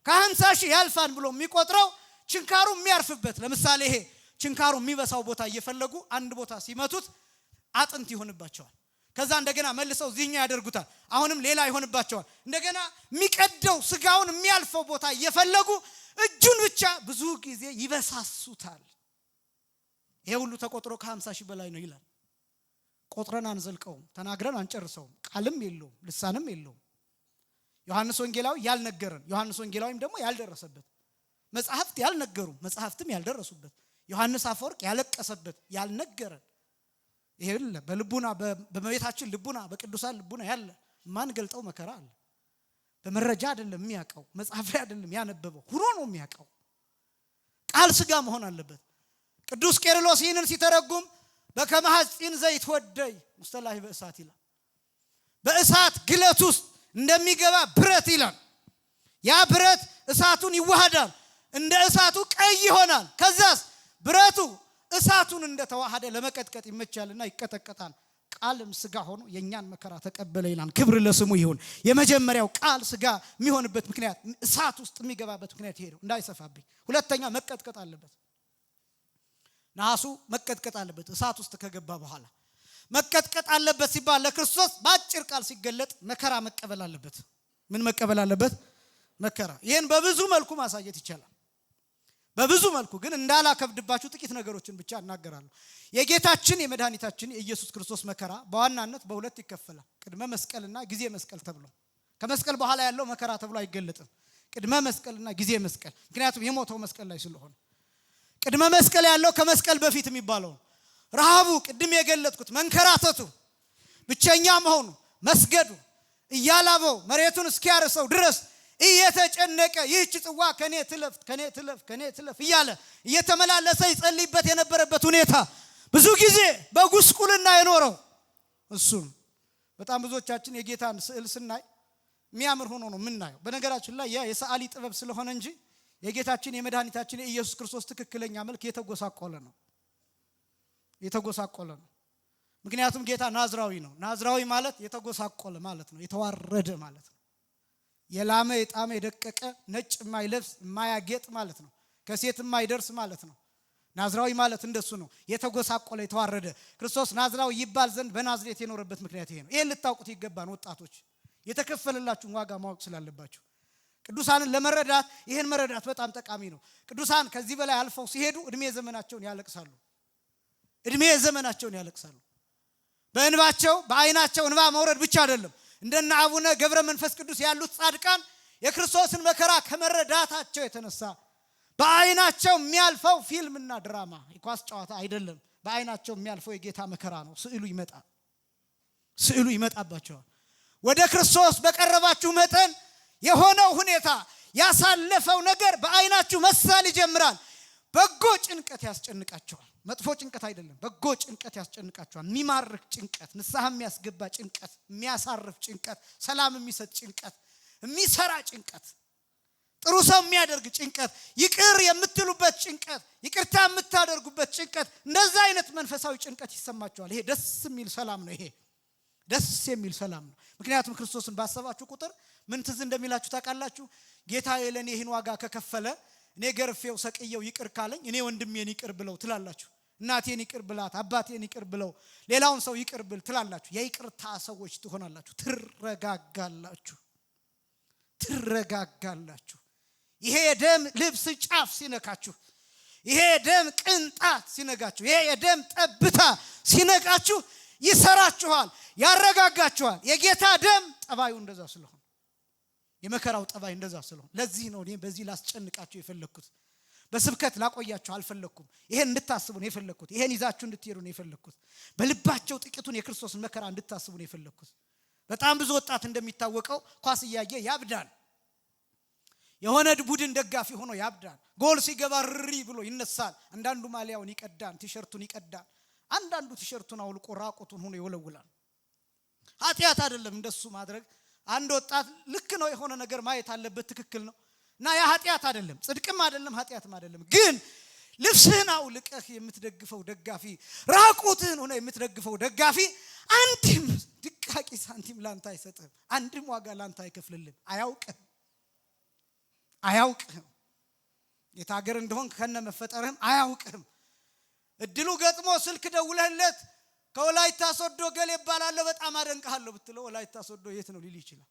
ከ50 ሺህ ያልፋል ብሎ የሚቆጥረው ችንካሩ የሚያርፍበት። ለምሳሌ ይሄ ችንካሩ የሚበሳው ቦታ እየፈለጉ አንድ ቦታ ሲመቱት አጥንት ይሆንባቸዋል። ከዛ እንደገና መልሰው እዚህኛ ያደርጉታል፣ አሁንም ሌላ ይሆንባቸዋል። እንደገና የሚቀደው ስጋውን የሚያልፈው ቦታ እየፈለጉ እጁን ብቻ ብዙ ጊዜ ይበሳሱታል። ይሄ ሁሉ ተቆጥሮ ከ50 ሺህ በላይ ነው ይላል። ቆጥረን አንዘልቀውም፣ ተናግረን አንጨርሰውም። ቃልም የለውም፣ ልሳንም የለውም። ዮሐንስ ወንጌላዊ ያልነገረን፣ ዮሐንስ ወንጌላዊም ደግሞ ያልደረሰበት፣ መጽሐፍት ያልነገሩ መጽሐፍትም ያልደረሱበት፣ ዮሐንስ አፈወርቅ ያለቀሰበት ያልነገረን፣ ይሄ በልቡና በመቤታችን ልቡና በቅዱሳን ልቡና ያለ ማን ገልጠው መከራ አለ። በመረጃ አይደለም የሚያውቀው፣ መጽሐፍ ላይ አይደለም ያነበበው፣ ሁሉ ነው የሚያውቀው። ቃል ስጋ መሆን አለበት። ቅዱስ ቄርሎስ ይህንን ሲተረጉም በከመሐፂን ዘይትወደይ ሙስተላሂ በእሳት ይላል። በእሳት ግለት ውስጥ እንደሚገባ ብረት ይላል። ያ ብረት እሳቱን ይዋሃዳል፣ እንደ እሳቱ ቀይ ይሆናል። ከዛስ ብረቱ እሳቱን እንደተዋሃደ ለመቀጥቀጥ ይመቻልና ይቀጠቀጣል። ቃልም ስጋ ሆኖ የኛን መከራ ተቀበለ ይላል። ክብር ለስሙ ይሁን። የመጀመሪያው ቃል ስጋ የሚሆንበት ምክንያት፣ እሳት ውስጥ የሚገባበት ምክንያት ይሄ ነው፣ እንዳይሰፋብኝ። ሁለተኛ መቀጥቀጥ አለበት። ናሱ መቀጥቀጥ አለበት። እሳት ውስጥ ከገባ በኋላ መቀጥቀጥ አለበት ሲባል ለክርስቶስ በአጭር ቃል ሲገለጥ መከራ መቀበል አለበት። ምን መቀበል አለበት? መከራ። ይሄን በብዙ መልኩ ማሳየት ይቻላል። በብዙ መልኩ ግን እንዳላከብድባችሁ ጥቂት ነገሮችን ብቻ እናገራለሁ። የጌታችን የመድኃኒታችን የኢየሱስ ክርስቶስ መከራ በዋናነት በሁለት ይከፈላል። ቅድመ መስቀልና ጊዜ መስቀል ተብሎ። ከመስቀል በኋላ ያለው መከራ ተብሎ አይገለጥም። ቅድመ መስቀልና ጊዜ መስቀል፣ ምክንያቱም የሞተው መስቀል ላይ ስለሆነ። ቅድመ መስቀል ያለው ከመስቀል በፊት የሚባለው ረሃቡ፣ ቅድም የገለጥኩት መንከራተቱ፣ ብቸኛ መሆኑ፣ መስገዱ፣ እያላበው መሬቱን እስኪያርሰው ድረስ እየተጨነቀ ይህች ጽዋ ከኔ ትለፍ ከኔ ትለፍ ከኔ ትለፍ እያለ እየተመላለሰ ይጸልይበት የነበረበት ሁኔታ፣ ብዙ ጊዜ በጉስቁልና የኖረው እሱም። በጣም ብዙዎቻችን የጌታን ስዕል ስናይ የሚያምር ሆኖ ነው የምናየው። በነገራችን ላይ ያ የሰዓሊ ጥበብ ስለሆነ እንጂ የጌታችን የመድኃኒታችን የኢየሱስ ክርስቶስ ትክክለኛ መልክ የተጎሳቆለ ነው፣ የተጎሳቆለ ነው። ምክንያቱም ጌታ ናዝራዊ ነው። ናዝራዊ ማለት የተጎሳቆለ ማለት ነው፣ የተዋረደ ማለት ነው። የላመ የጣመ የደቀቀ ነጭ የማይለብስ የማያጌጥ ማለት ነው፣ ከሴት የማይደርስ ማለት ነው። ናዝራዊ ማለት እንደሱ ነው፣ የተጎሳቆለ የተዋረደ። ክርስቶስ ናዝራዊ ይባል ዘንድ በናዝሬት የኖረበት ምክንያት ይሄ ነው። ይሄን ልታውቁት ይገባን ወጣቶች፣ የተከፈለላችሁን ዋጋ ማወቅ ስላለባችሁ። ቅዱሳንን ለመረዳት ይሄን መረዳት በጣም ጠቃሚ ነው። ቅዱሳን ከዚህ በላይ አልፈው ሲሄዱ እድሜ ዘመናቸውን ያለቅሳሉ፣ እድሜ ዘመናቸውን ያለቅሳሉ። በእንባቸው በአይናቸው እንባ መውረድ ብቻ አይደለም። እንደነ አቡነ ገብረ መንፈስ ቅዱስ ያሉት ጻድቃን የክርስቶስን መከራ ከመረዳታቸው የተነሳ በአይናቸው የሚያልፈው ፊልምና ድራማ የኳስ ጨዋታ አይደለም። በአይናቸው የሚያልፈው የጌታ መከራ ነው። ስዕሉ ይመጣል፣ ስዕሉ ይመጣባቸዋል። ወደ ክርስቶስ በቀረባችሁ መጠን የሆነው ሁኔታ ያሳለፈው ነገር በአይናችሁ መሳል ይጀምራል። በጎ ጭንቀት ያስጨንቃቸዋል። መጥፎ ጭንቀት አይደለም፣ በጎ ጭንቀት ያስጨንቃቸዋል። የሚማርክ ጭንቀት፣ ንስሐ የሚያስገባ ጭንቀት፣ የሚያሳርፍ ጭንቀት፣ ሰላም የሚሰጥ ጭንቀት፣ የሚሰራ ጭንቀት፣ ጥሩ ሰው የሚያደርግ ጭንቀት፣ ይቅር የምትሉበት ጭንቀት፣ ይቅርታ የምታደርጉበት ጭንቀት፣ እንደዛ አይነት መንፈሳዊ ጭንቀት ይሰማቸዋል። ይሄ ደስ የሚል ሰላም ነው። ይሄ ደስ የሚል ሰላም ነው። ምክንያቱም ክርስቶስን ባሰባችሁ ቁጥር ምን ትዝ እንደሚላችሁ ታውቃላችሁ? ጌታዬ ለኔ ይህን ዋጋ ከከፈለ እኔ ገርፌው ሰቅየው ይቅር ካለኝ እኔ ወንድሜን ይቅር ብለው ትላላችሁ። እናቴን ይቅር ብላት፣ አባቴን ይቅር ብለው፣ ሌላውን ሰው ይቅር ብል ትላላችሁ። የይቅርታ ሰዎች ትሆናላችሁ። ትረጋጋላችሁ። ይሄ የደም ልብስ ጫፍ ሲነካችሁ፣ ይሄ የደም ቅንጣት ሲነካችሁ፣ ይሄ የደም ጠብታ ሲነካችሁ ይሰራችኋል፣ ያረጋጋችኋል። የጌታ ደም ጠባዩ እንደዛ ስለሆነ፣ የመከራው ጠባይ እንደዛ ስለሆነ፣ ለዚህ ነው እኔ በዚህ ላስጨንቃችሁ የፈለኩት። በስብከት ላቆያችሁ አልፈለኩም። ይሄን እንድታስቡ ነው የፈለኩት። ይሄን ይዛችሁ እንድትሄዱ ነው የፈለኩት። በልባቸው ጥቂቱን የክርስቶስን መከራ እንድታስቡ ነው የፈለኩት። በጣም ብዙ ወጣት እንደሚታወቀው ኳስ እያየ ያብዳል። የሆነ ቡድን ደጋፊ ሆኖ ያብዳል። ጎል ሲገባ ሪ ብሎ ይነሳል። አንዳንዱ ማሊያውን ይቀዳል፣ ቲሸርቱን ይቀዳል። አንዳንዱ ቲሸርቱን አውልቆ ራቁቱን ሆኖ ይወለውላል። ኃጢአት አይደለም እንደሱ ማድረግ። አንድ ወጣት ልክ ነው የሆነ ነገር ማየት አለበት፣ ትክክል ነው እና ያ ኃጢአት አይደለም፣ ጽድቅም አይደለም፣ ኃጢአትም አይደለም። ግን ልብስህን አውልቀህ የምትደግፈው ደጋፊ፣ ራቁትህን ሆነ የምትደግፈው ደጋፊ አንድም ድቃቂ ሳንቲም ላንተ አይሰጥም፣ አንድም ዋጋ ላንተ አይከፍልልም። አያውቅህም። የታገር እንደሆን ከነ መፈጠርህም አያውቅህም። እድሉ ገጥሞ ስልክ ደውለህለት ከወላይታ ሶዶ ገሌ ይባላል በጣም አደንቀሃለሁ ብትለው ወላይታ ሶዶ የት ነው ሊል ይችላል።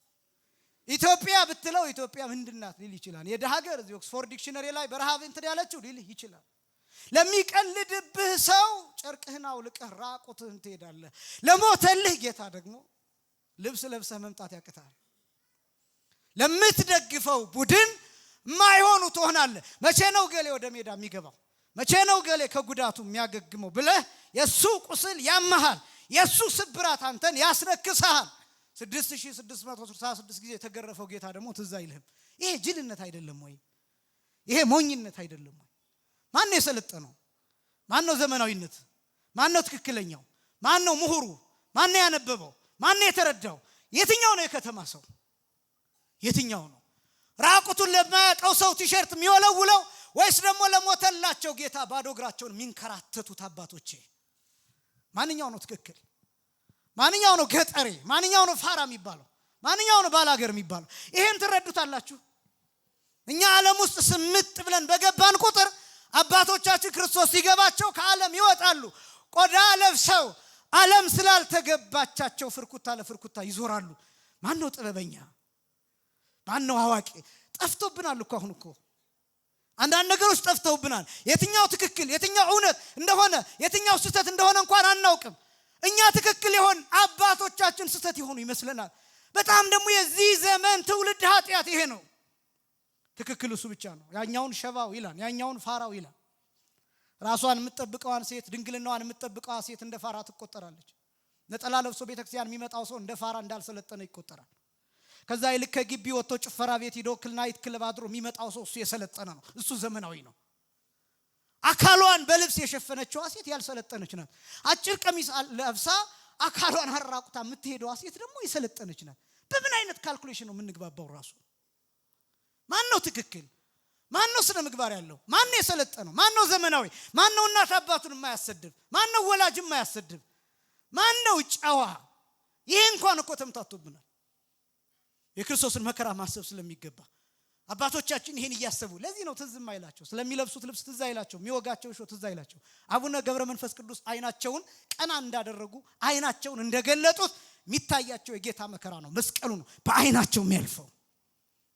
ኢትዮጵያ ብትለው ኢትዮጵያ ምንድናት ሊል ይችላል። የደሃገር እዚህ ኦክስፎርድ ዲክሽነሪ ላይ በረሃብ እንትን ያለችው ሊል ይችላል። ለሚቀልድብህ ሰው ጨርቅህን አውልቀህ ራቁትህን ትሄዳለህ። ለሞተልህ ጌታ ደግሞ ልብስ ለብሰህ መምጣት ያቅታል። ለምትደግፈው ቡድን ማይሆኑ ትሆናለህ። መቼ ነው ገሌ ወደ ሜዳ የሚገባው? መቼ ነው ገሌ ከጉዳቱ የሚያገግመው ብለህ የሱ ቁስል ያመሃል፣ የሱ ስብራት አንተን ያስነክሳል። 6666 ጊዜ የተገረፈው ጌታ ደግሞ ትዝ አይልህም። ይሄ ጅልነት አይደለም ወይ? ይሄ ሞኝነት አይደለም ወይ? ማን ነው የሰለጠነው? ማን ነው ዘመናዊነት? ማን ነው ትክክለኛው? ማን ነው ምሁሩ? ማን ነው ያነበበው? ማን ነው የተረዳው? የትኛው ነው የከተማ ሰው? የትኛው ነው ራቁቱን ለማያውቀው ሰው ቲሸርት የሚወለውለው? ወይስ ደግሞ ለሞተላቸው ጌታ ባዶ እግራቸውን የሚንከራተቱት አባቶቼ? ማንኛው ነው ትክክል? ማንኛው ነው ገጠሬ? ማንኛው ነው ፋራ የሚባለው? ማንኛው ነው ባላገር የሚባለው? ይሄን ትረዱታላችሁ? እኛ ዓለም ውስጥ ስምጥ ብለን በገባን ቁጥር አባቶቻችን ክርስቶስ ሲገባቸው ከዓለም ይወጣሉ። ቆዳ ለብሰው ዓለም ስላልተገባቻቸው ፍርኩታ ለፍርኩታ ይዞራሉ። ማን ነው ጥበበኛ? ማን ነው አዋቂ? ጠፍቶብናል እኮ አሁን እኮ አንዳንድ ነገሮች ጠፍተውብናል። የትኛው ትክክል የትኛው እውነት እንደሆነ የትኛው ስህተት እንደሆነ እንኳን አናውቅም። እኛ ትክክል ይሆን አባቶቻችን ስህተት ይሆኑ ይመስለናል። በጣም ደግሞ የዚህ ዘመን ትውልድ ኃጢአት ይሄ ነው። ትክክል እሱ ብቻ ነው። ያኛውን ሸባው ይላል፣ ያኛውን ፋራው ይላል። ራሷን የምትጠብቀዋን ሴት ድንግልናዋን የምትጠብቀዋ ሴት እንደ ፋራ ትቆጠራለች። ነጠላ ለብሶ ቤተክርስቲያን የሚመጣው ሰው እንደ ፋራ እንዳልሰለጠነ ይቆጠራል። ከዛ ይልቅ ከግቢ ወጥቶ ጭፈራ ቤት ሄዶ ክልናይት ክለብ አድሮ የሚመጣው ሰው እሱ የሰለጠነ ነው፣ እሱ ዘመናዊ ነው። አካሏን በልብስ የሸፈነችዋ ሴት ያልሰለጠነች ናት። አጭር ቀሚስ ለብሳ አካሏን አራቁታ የምትሄደዋ ሴት ደግሞ የሰለጠነች ናት። በምን አይነት ካልኩሌሽን ነው የምንግባባው? ራሱ ማን ነው ትክክል? ማን ነው ስነ ምግባር ያለው? ማን ነው የሰለጠነው? ማን ነው ዘመናዊ? ማን ነው እናት አባቱን የማያሰድብ? ማን ነው ወላጅ የማያሰድብ? ማን ነው ጨዋ? ይሄ እንኳን እኮ ተምታቶብናል። የክርስቶስን መከራ ማሰብ ስለሚገባ አባቶቻችን ይሄን እያሰቡ ለዚህ ነው ትዝ የማይላቸው። ስለሚለብሱት ልብስ ትዝ አይላቸው፣ የሚወጋቸው እሾህ ትዝ አይላቸው። አቡነ ገብረ መንፈስ ቅዱስ አይናቸውን ቀና እንዳደረጉ አይናቸውን እንደገለጡት የሚታያቸው የጌታ መከራ ነው፣ መስቀሉ ነው በአይናቸው የሚያልፈው።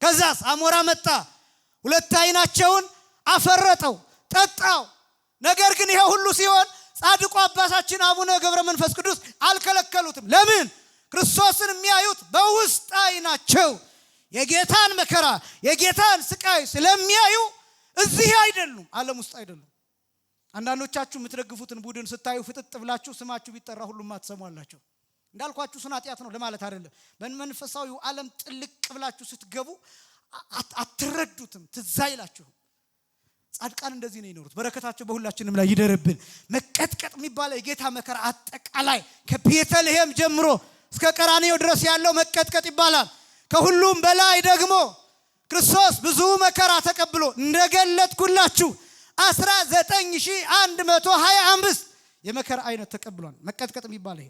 ከዛስ አሞራ መጣ፣ ሁለት አይናቸውን አፈረጠው፣ ጠጣው። ነገር ግን ይሄ ሁሉ ሲሆን ጻድቁ አባታችን አቡነ ገብረ መንፈስ ቅዱስ አልከለከሉትም። ለምን? ክርስቶስን የሚያዩት በውስጥ አይናቸው የጌታን መከራ የጌታን ስቃይ ስለሚያዩ እዚህ አይደሉም፣ ዓለም ውስጥ አይደሉም። አንዳንዶቻችሁ የምትደግፉትን ቡድን ስታዩ ፍጥጥ ብላችሁ ስማችሁ ቢጠራ ሁሉም አትሰሟላችሁ። እንዳልኳችሁ ስነ ኃጢአት ነው ለማለት አይደለም። በመንፈሳዊው ዓለም ጥልቅ ብላችሁ ስትገቡ አትረዱትም፣ ትዝ አይላችሁም። ጻድቃን እንደዚህ ነው የኖሩት። በረከታቸው በሁላችንም ላይ ይደርብን። መቀጥቀጥ የሚባለው የጌታ መከራ አጠቃላይ ከቤተልሔም ጀምሮ እስከ ቀራንዮ ድረስ ያለው መቀጥቀጥ ይባላል። ከሁሉም በላይ ደግሞ ክርስቶስ ብዙ መከራ ተቀብሎ እንደገለጥኩላችሁ 19125 የመከራ አይነት ተቀብሏል። መቀጥቀጥ የሚባለው ይሄ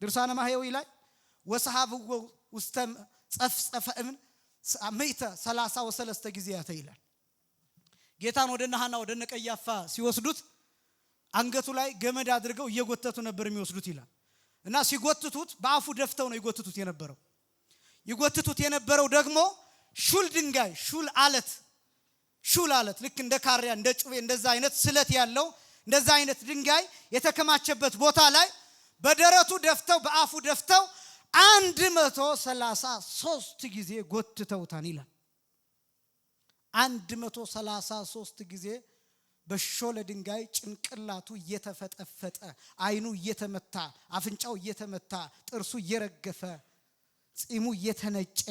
ድርሳነ ማህየዊ ላይ ወሰሐብዎ ውስተ ጸፍጸፈ እምን 133 ጊዜያት ይላል። ጌታን ወደ ሐና ወደ ቀያፋ ሲወስዱት አንገቱ ላይ ገመድ አድርገው እየጎተቱ ነበር የሚወስዱት ይላል። እና ሲጎትቱት በአፉ ደፍተው ነው ይጎትቱት የነበረው። ይጎትቱት የነበረው ደግሞ ሹል ድንጋይ ሹል አለት ሹል አለት ልክ እንደ ካሪያ እንደ ጩቤ እንደዛ አይነት ስለት ያለው እንደዛ አይነት ድንጋይ የተከማቸበት ቦታ ላይ በደረቱ ደፍተው በአፉ ደፍተው 133 ጊዜ ጎትተውታል ይላል። 133 ጊዜ በሾለ ድንጋይ ጭንቅላቱ እየተፈጠፈጠ አይኑ እየተመታ አፍንጫው እየተመታ ጥርሱ እየረገፈ ጺሙ እየተነጨ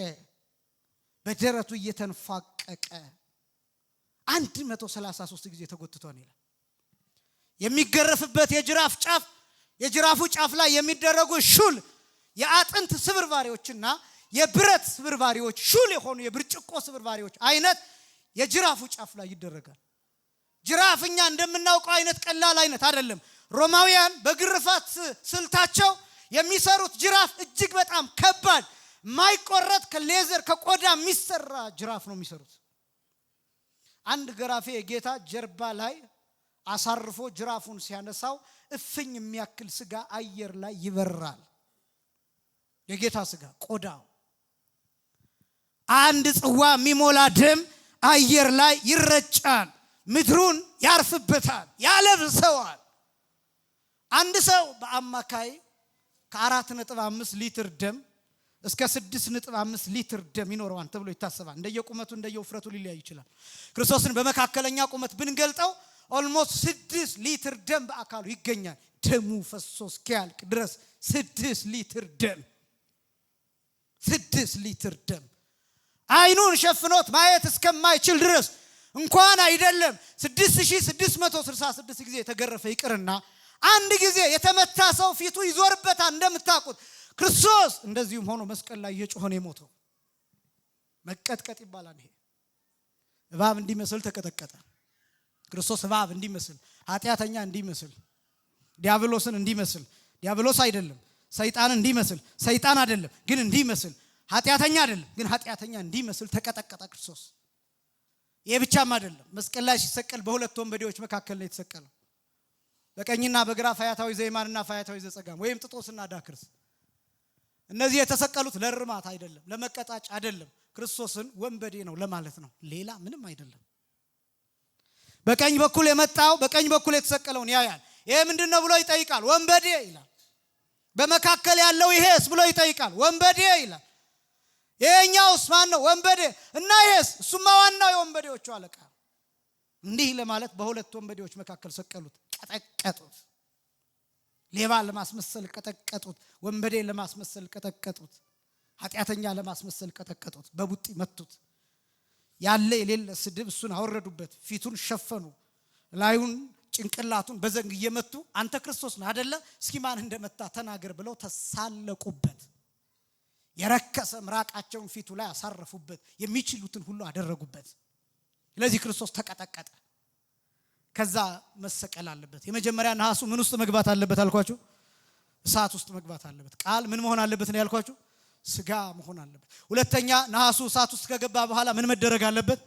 በደረቱ እየተንፋቀቀ 133 ጊዜ ተጎትቷል ይላል። የሚገረፍበት የጅራፉ ጫፍ ላይ የሚደረጉ ሹል የአጥንት ስብርባሪዎችና የብረት ስብርባሪዎች ሹል የሆኑ የብርጭቆ ስብርባሪዎች አይነት የጅራፉ ጫፍ ላይ ይደረጋል። ጅራፍኛ እንደምናውቀው አይነት ቀላል አይነት አይደለም። ሮማውያን በግርፋት ስልታቸው የሚሰሩት ጅራፍ እጅግ በጣም ከባድ ማይቆረጥ ከሌዘር ከቆዳ የሚሰራ ጅራፍ ነው የሚሰሩት። አንድ ገራፌ የጌታ ጀርባ ላይ አሳርፎ ጅራፉን ሲያነሳው እፍኝ የሚያክል ስጋ አየር ላይ ይበራል። የጌታ ስጋ ቆዳው አንድ ጽዋ የሚሞላ ደም አየር ላይ ይረጫል። ምድሩን ያርፍበታል፣ ያለብሰዋል። አንድ ሰው በአማካይ ከ4.5 ሊትር ደም እስከ 6.5 ሊትር ደም ይኖረዋል ተብሎ ይታሰባል። እንደየቁመቱ እንደየውፍረቱ ሊለያይ ይችላል። ክርስቶስን በመካከለኛ ቁመት ብንገልጠው ኦልሞስት 6 ሊትር ደም በአካሉ ይገኛል። ደሙ ፈሶ እስኪያልቅ ድረስ 6 ሊትር ደም 6 ሊትር ደም አይኑን ሸፍኖት ማየት እስከማይችል ድረስ እንኳን አይደለም 6666 ጊዜ የተገረፈ ይቅርና አንድ ጊዜ የተመታ ሰው ፊቱ ይዞርበታል። እንደምታውቁት ክርስቶስ እንደዚሁም ሆኖ መስቀል ላይ እየጮኸ ነው የሞተው። መቀጥቀጥ ይባላል። ይሄ እባብ እንዲመስል ተቀጠቀጠ። ክርስቶስ እባብ እንዲመስል፣ ኃጢአተኛ እንዲመስል፣ ዲያብሎስን እንዲመስል፣ ዲያብሎስ አይደለም ሰይጣን እንዲመስል፣ ሰይጣን አይደለም ግን እንዲመስል፣ ኃጢአተኛ አይደለም ግን ኃጢአተኛ እንዲመስል ተቀጠቀጠ ክርስቶስ። ይሄ ብቻም አይደለም። መስቀል ላይ ሲሰቀል በሁለት ወንበዴዎች መካከል ነው የተሰቀለው። በቀኝና በግራ ፈያታዊ ዘይማንና ፈያታዊ ዘጸጋም ወይም ጥጦስና ዳክርስ። እነዚህ የተሰቀሉት ለርማት አይደለም፣ ለመቀጣጫ አይደለም። ክርስቶስን ወንበዴ ነው ለማለት ነው፣ ሌላ ምንም አይደለም። በቀኝ በኩል የመጣው በቀኝ በኩል የተሰቀለውን ያያል። ይሄ ምንድነው ብሎ ይጠይቃል፣ ወንበዴ ይላል። በመካከል ያለው ይሄስ ብሎ ይጠይቃል፣ ወንበዴ ይላል። ይሄኛውስ ማን ነው? ወንበዴ። እና ይሄስ? እሱማ ዋናው የወንበዴዎቹ አለቃ። እንዲህ ለማለት በሁለት ወንበዴዎች መካከል ሰቀሉት፣ ቀጠቀጡት። ሌባ ለማስመሰል ቀጠቀጡት፣ ወንበዴ ለማስመሰል ቀጠቀጡት፣ ኃጢአተኛ ለማስመሰል ቀጠቀጡት፣ በቡጢ መቱት። ያለ የሌለ ስድብ እሱን አወረዱበት፣ ፊቱን ሸፈኑ፣ ላዩን ጭንቅላቱን በዘንግ እየመቱ አንተ ክርስቶስ ነህ አይደለ? እስኪ ማን እንደመታ ተናገር ብለው ተሳለቁበት። የረከሰ ምራቃቸውን ፊቱ ላይ አሳረፉበት፣ የሚችሉትን ሁሉ አደረጉበት። ስለዚህ ክርስቶስ ተቀጠቀጠ። ከዛ መሰቀል አለበት። የመጀመሪያ ነሐሱ ምን ውስጥ መግባት አለበት አልኳችሁ? እሳት ውስጥ መግባት አለበት። ቃል ምን መሆን አለበት ነው ያልኳችሁ? ስጋ መሆን አለበት። ሁለተኛ ነሐሱ እሳት ውስጥ ከገባ በኋላ ምን መደረግ አለበት?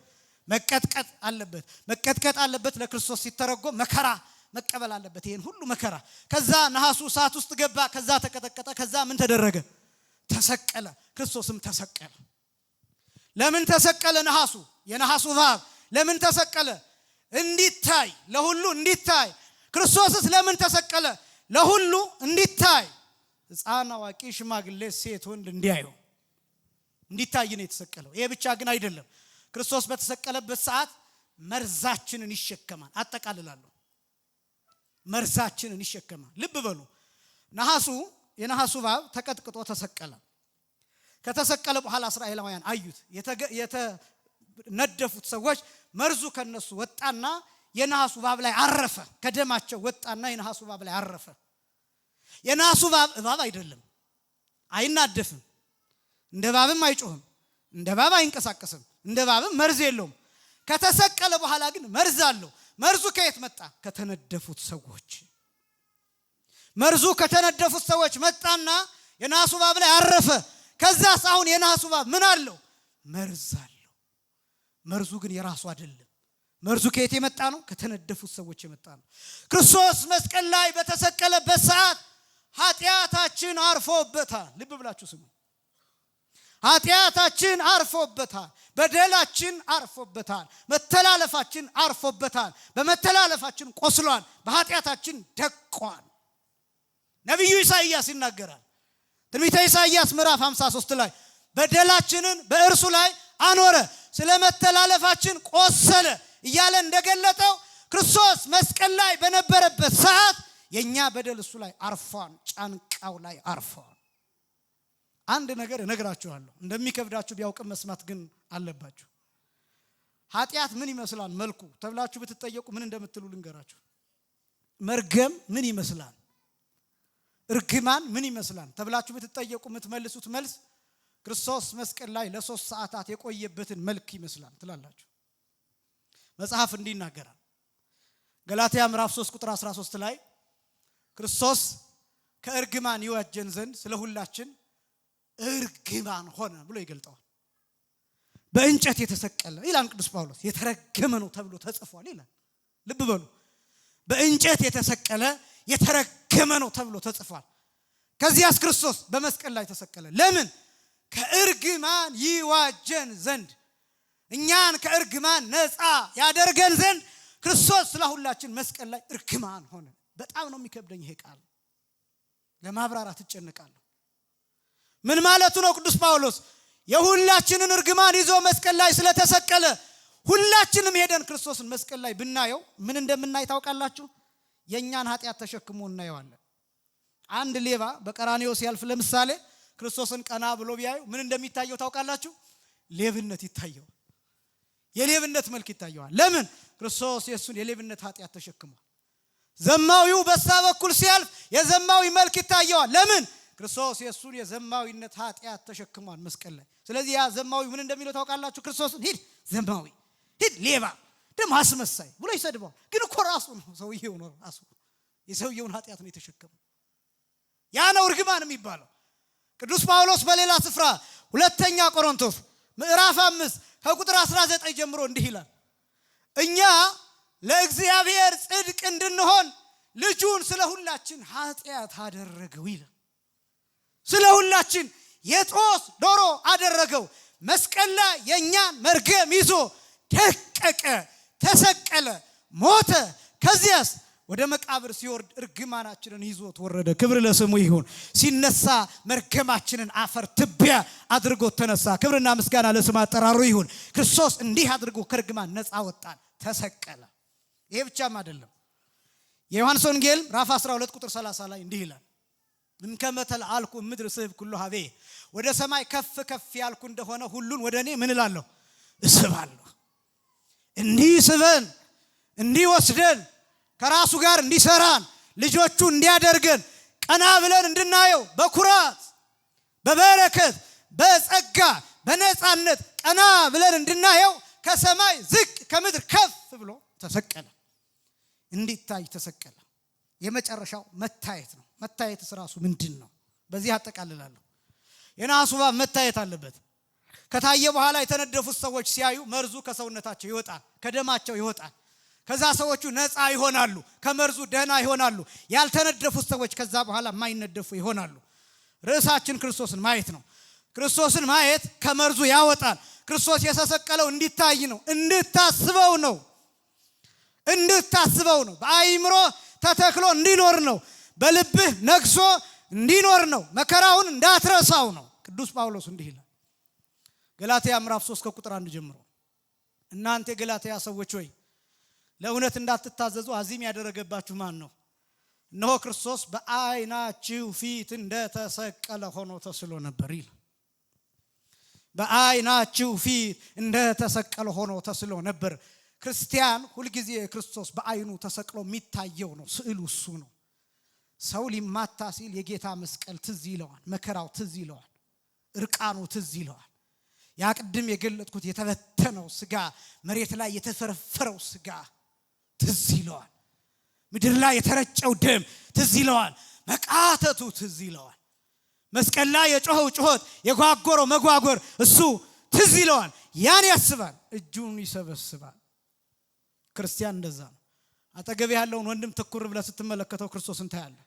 መቀጥቀጥ አለበት። መቀጥቀጥ አለበት ለክርስቶስ ሲተረጎም መከራ መቀበል አለበት። ይሄን ሁሉ መከራ። ከዛ ነሐሱ እሳት ውስጥ ገባ፣ ከዛ ተቀጠቀጠ፣ ከዛ ምን ተደረገ? ተሰቀለ። ክርስቶስም ተሰቀለ። ለምን ተሰቀለ? ነሐሱ የነሐሱ እባብ ለምን ተሰቀለ? እንዲታይ፣ ለሁሉ እንዲታይ። ክርስቶስስ ለምን ተሰቀለ? ለሁሉ እንዲታይ። ሕፃን፣ አዋቂ፣ ሽማግሌ፣ ሴት፣ ወንድ እንዲያዩ እንዲታይ ነው የተሰቀለው። ይሄ ብቻ ግን አይደለም። ክርስቶስ በተሰቀለበት ሰዓት መርዛችንን ይሸከማል። አጠቃልላለሁ፣ መርዛችንን ይሸከማል። ልብ በሉ፣ የነሐሱ እባብ ተቀጥቅጦ ተሰቀለ። ከተሰቀለ በኋላ እስራኤላውያን አዩት። የተነደፉት ሰዎች መርዙ ከነሱ ወጣና የነሐሱ እባብ ላይ አረፈ። ከደማቸው ወጣና የነሐሱ እባብ ላይ አረፈ። የነሐሱ እባብ አይደለም፣ አይናደፍም፣ እንደ እባብም አይጮህም፣ እንደ እባብ አይንቀሳቀስም፣ እንደ እባብም መርዝ የለውም። ከተሰቀለ በኋላ ግን መርዝ አለው። መርዙ ከየት መጣ? ከተነደፉት ሰዎች። መርዙ ከተነደፉት ሰዎች መጣና የነሐሱ እባብ ላይ አረፈ። ከዛስ አሁን የነሐሱ እባብ ምን አለው? መርዝ አለው። መርዙ ግን የራሱ አይደለም። መርዙ ከየት የመጣ ነው? ከተነደፉት ሰዎች የመጣ ነው። ክርስቶስ መስቀል ላይ በተሰቀለበት ሰዓት ኃጢአታችን አርፎበታል። ልብ ብላችሁ ስሙ። ኃጢአታችን አርፎበታል፣ በደላችን አርፎበታል፣ መተላለፋችን አርፎበታል። በመተላለፋችን ቆስሏል፣ በኃጢአታችን ደቋል። ነቢዩ ኢሳይያስ ይናገራል። ትንቢተ ኢሳይያስ ምዕራፍ 53 ላይ በደላችንን በእርሱ ላይ አኖረ፣ ስለ መተላለፋችን ቆሰለ እያለ እንደገለጠው ክርስቶስ መስቀል ላይ በነበረበት ሰዓት የኛ በደል እሱ ላይ አርፏል፣ ጫንቃው ላይ አርፏል። አንድ ነገር እነግራችኋለሁ፣ እንደሚከብዳችሁ ቢያውቅም መስማት ግን አለባችሁ። ኃጢአት ምን ይመስላል መልኩ ተብላችሁ ብትጠየቁ ምን እንደምትሉ ልንገራችሁ። መርገም ምን ይመስላል፣ እርግማን ምን ይመስላል ተብላችሁ ብትጠየቁ የምትመልሱት መልስ ክርስቶስ መስቀል ላይ ለ3 ሰዓታት የቆየበትን መልክ ይመስላል ትላላችሁ። መጽሐፍ እንዲህ ይናገራል። ገላትያ ምዕራፍ 3 ቁጥር 13 ላይ ክርስቶስ ከእርግማን ይዋጀን ዘንድ ስለ ሁላችን እርግማን ሆነ ብሎ ይገልጠዋል። በእንጨት የተሰቀለ ይላል ቅዱስ ጳውሎስ፣ የተረገመ ነው ተብሎ ተጽፏል ይላል። ልብ በሉ፣ በእንጨት የተሰቀለ የተረገመ ነው ተብሎ ተጽፏል። ከዚያስ ክርስቶስ በመስቀል ላይ ተሰቀለ። ለምን? ከእርግማን ይዋጀን ዘንድ፣ እኛን ከእርግማን ነፃ ያደርገን ዘንድ ክርስቶስ ስለ ሁላችን መስቀል ላይ እርግማን ሆነ። በጣም ነው የሚከብደኝ ይሄ ቃል፣ ለማብራራት እጨነቃለሁ። ምን ማለቱ ነው ቅዱስ ጳውሎስ? የሁላችንን እርግማን ይዞ መስቀል ላይ ስለተሰቀለ ሁላችንም ሄደን ክርስቶስን መስቀል ላይ ብናየው ምን እንደምናይ ታውቃላችሁ? የኛን ኃጢአት ተሸክሞ እናየዋለን። አንድ ሌባ በቀራንዮ ሲያልፍ ለምሳሌ ክርስቶስን ቀና ብሎ ቢያዩ ምን እንደሚታየው ታውቃላችሁ? ሌብነት ይታየዋል። የሌብነት መልክ ይታየዋል። ለምን? ክርስቶስ የሱን የሌብነት ኃጢአት ተሸክሟል። ዘማዊው በሳ በኩል ሲያልፍ የዘማዊ መልክ ይታየዋል። ለምን? ክርስቶስ የሱን የዘማዊነት ኃጢአት ተሸክሟል መስቀል ላይ። ስለዚህ ያ ዘማዊ ምን እንደሚለው ታውቃላችሁ? ክርስቶስን ሂድ ዘማዊ፣ ሂድ ሌባ፣ ደም አስመሳይ ብሎ ይሰድበዋል። ግን እኮ ራሱ ነው ሰውየው ነው ራሱ የሰውየውን ኃጢአት ነው የተሸከመው። ያ ነው እርግማን የሚባለው። ቅዱስ ጳውሎስ በሌላ ስፍራ ሁለተኛ ቆሮንቶስ ምዕራፍ 5 ከቁጥር 19 ጀምሮ እንዲህ ይላል፣ እኛ ለእግዚአብሔር ጽድቅ እንድንሆን ልጁን ስለ ሁላችን ኃጢአት አደረገው ይላል። ስለ ሁላችን የጦስ ዶሮ አደረገው። መስቀል ላይ የኛን መርገም ይዞ ደቀቀ፣ ተሰቀለ፣ ሞተ። ከዚያስ ወደ መቃብር ሲወርድ እርግማናችንን ይዞት ወረደ። ክብር ለስሙ ይሁን። ሲነሳ መርገማችንን አፈር ትቢያ አድርጎ ተነሳ። ክብርና ምስጋና ለስሙ አጠራሩ ይሁን። ክርስቶስ እንዲህ አድርጎ ከእርግማን ነፃ ወጣን፣ ተሰቀለ። ይሄ ብቻም አይደለም። የዮሐንስ ወንጌል ምዕራፍ 12 ቁጥር 30 ላይ እንዲህ ይላል፣ እንከመተል አልኩ ምድር ስብ ኩሉ ሀቤ፣ ወደ ሰማይ ከፍ ከፍ ያልኩ እንደሆነ ሁሉን ወደ እኔ ምን እላለሁ? እስባለሁ። እንዲህ ስበን እንዲህ ወስደን ከራሱ ጋር እንዲሰራን ልጆቹ እንዲያደርገን ቀና ብለን እንድናየው በኩራት በበረከት በጸጋ በነፃነት ቀና ብለን እንድናየው ከሰማይ ዝቅ ከምድር ከፍ ብሎ ተሰቀለ። እንዲታይ ተሰቀለ። የመጨረሻው መታየት ነው። መታየትስ ራሱ ምንድን ነው? በዚህ አጠቃልላለሁ። የናሱ እባብ መታየት አለበት። ከታየ በኋላ የተነደፉት ሰዎች ሲያዩ መርዙ ከሰውነታቸው ይወጣል፣ ከደማቸው ይወጣል። ከዛ ሰዎቹ ነፃ ይሆናሉ፣ ከመርዙ ደህና ይሆናሉ። ያልተነደፉት ሰዎች ከዛ በኋላ የማይነደፉ ይሆናሉ። ርዕሳችን ክርስቶስን ማየት ነው። ክርስቶስን ማየት ከመርዙ ያወጣል። ክርስቶስ የተሰቀለው እንዲታይ ነው፣ እንድታስበው ነው፣ እንድታስበው ነው። በአይምሮ ተተክሎ እንዲኖር ነው። በልብህ ነግሶ እንዲኖር ነው። መከራውን እንዳትረሳው ነው። ቅዱስ ጳውሎስ እንዲህ ይላል ገላትያ ምዕራፍ 3 ከቁጥር 1 ጀምሮ፣ እናንተ የገላትያ ሰዎች ሆይ ለእውነት እንዳትታዘዙ አዚም ያደረገባችሁ ማን ነው? እነሆ ክርስቶስ በዓይናችሁ ፊት እንደተሰቀለ ሆኖ ተስሎ ነበር ይላል። በዓይናችሁ ፊት እንደተሰቀለ ሆኖ ተስሎ ነበር። ክርስቲያን ሁልጊዜ ክርስቶስ በዓይኑ ተሰቅሎ የሚታየው ነው። ስዕሉ እሱ ነው። ሰው ሊማታ ሲል የጌታ መስቀል ትዝ ይለዋል፣ መከራው ትዝ ይለዋል፣ እርቃኑ ትዝ ይለዋል። ያ ቅድም የገለጥኩት የተበተነው ስጋ፣ መሬት ላይ የተፈረፈረው ስጋ ትዝ ይለዋል። ምድር ላይ የተረጨው ደም ትዝ ይለዋል። መቃተቱ ትዝ ይለዋል። መስቀል ላይ የጮኸው ጩኸት፣ የጓጎረው መጓጎር እሱ ትዝ ይለዋል። ያን ያስባል፣ እጁን ይሰበስባል። ክርስቲያን እንደዛ ነው። አጠገብ ያለውን ወንድም ትኩር ብለህ ስትመለከተው ክርስቶስን ታያለህ።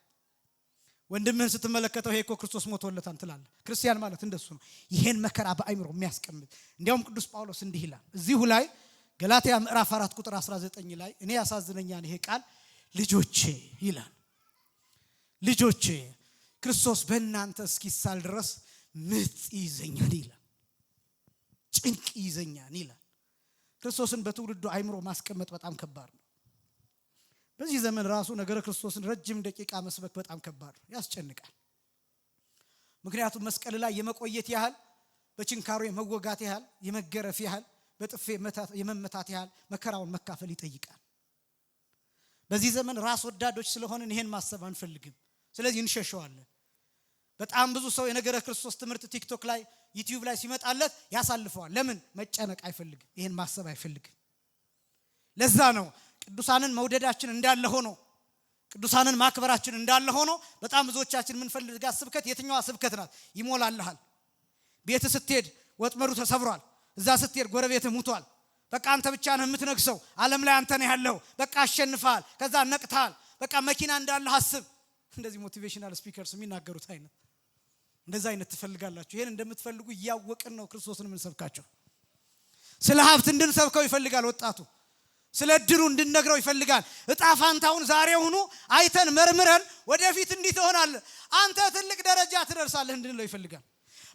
ወንድምህን ስትመለከተው ይሄ እኮ ክርስቶስ ሞቶለታል ትላለህ። ክርስቲያን ማለት እንደሱ ነው። ይሄን መከራ በአይምሮ የሚያስቀምጥ እንዲያውም ቅዱስ ጳውሎስ እንዲህ ይላል እዚሁ ላይ ገላትያ ምዕራፍ 4 ቁጥር 19 ላይ እኔ ያሳዝነኛል ይሄ ቃል ልጆቼ ይላል። ልጆቼ ክርስቶስ በእናንተ እስኪሳል ድረስ ምጥ ይዘኛል ይላል። ጭንቅ ይዘኛል ይላል። ክርስቶስን በትውልዱ አይምሮ ማስቀመጥ በጣም ከባድ ነው። በዚህ ዘመን ራሱ ነገረ ክርስቶስን ረጅም ደቂቃ መስበክ በጣም ከባድ ነው፣ ያስጨንቃል። ምክንያቱም መስቀል ላይ የመቆየት ያህል፣ በችንካሩ የመወጋት ያህል፣ የመገረፍ ያህል፣ በጥፌ የመመታት ያህል መከራውን መካፈል ይጠይቃል። በዚህ ዘመን ራስ ወዳዶች ስለሆንን ይሄን ማሰብ አንፈልግም። ስለዚህ እንሸሸዋለን። በጣም ብዙ ሰው የነገረ ክርስቶስ ትምህርት ቲክቶክ ላይ ዩቲዩብ ላይ ሲመጣለት ያሳልፈዋል። ለምን? መጨነቅ አይፈልግም። ይሄን ማሰብ አይፈልግም። ለዛ ነው ቅዱሳንን መውደዳችን እንዳለ ሆኖ ቅዱሳንን ማክበራችን እንዳለ ሆኖ በጣም ብዙዎቻችን ምን ፈልጋት ስብከት የትኛዋ ስብከት ናት? ይሞላልሃል። ቤት ስትሄድ ወጥመዱ ተሰብሯል። እዛ ስትሄድ ጎረቤት ሙቷል። በቃ አንተ ብቻ ነህ የምትነግሰው፣ ዓለም ላይ አንተ ነህ ያለው። በቃ አሸንፈሃል። ከዛ ነቅተሃል። በቃ መኪና እንዳለ አስብ። እንደዚህ ሞቲቬሽናል ስፒከርስ የሚናገሩት አይነት እንደዛ አይነት ትፈልጋላችሁ። ይሄን እንደምትፈልጉ እያወቅን ነው ክርስቶስን የምንሰብካቸው። ስለ ሀብት እንድንሰብከው ይፈልጋል ወጣቱ። ስለ እድሉ እንድንነግረው ይፈልጋል። እጣ ፋንታውን ዛሬውኑ አይተን መርምረን ወደፊት እንዲህ ትሆናለህ፣ አንተ ትልቅ ደረጃ ትደርሳለህ እንድንለው ይፈልጋል።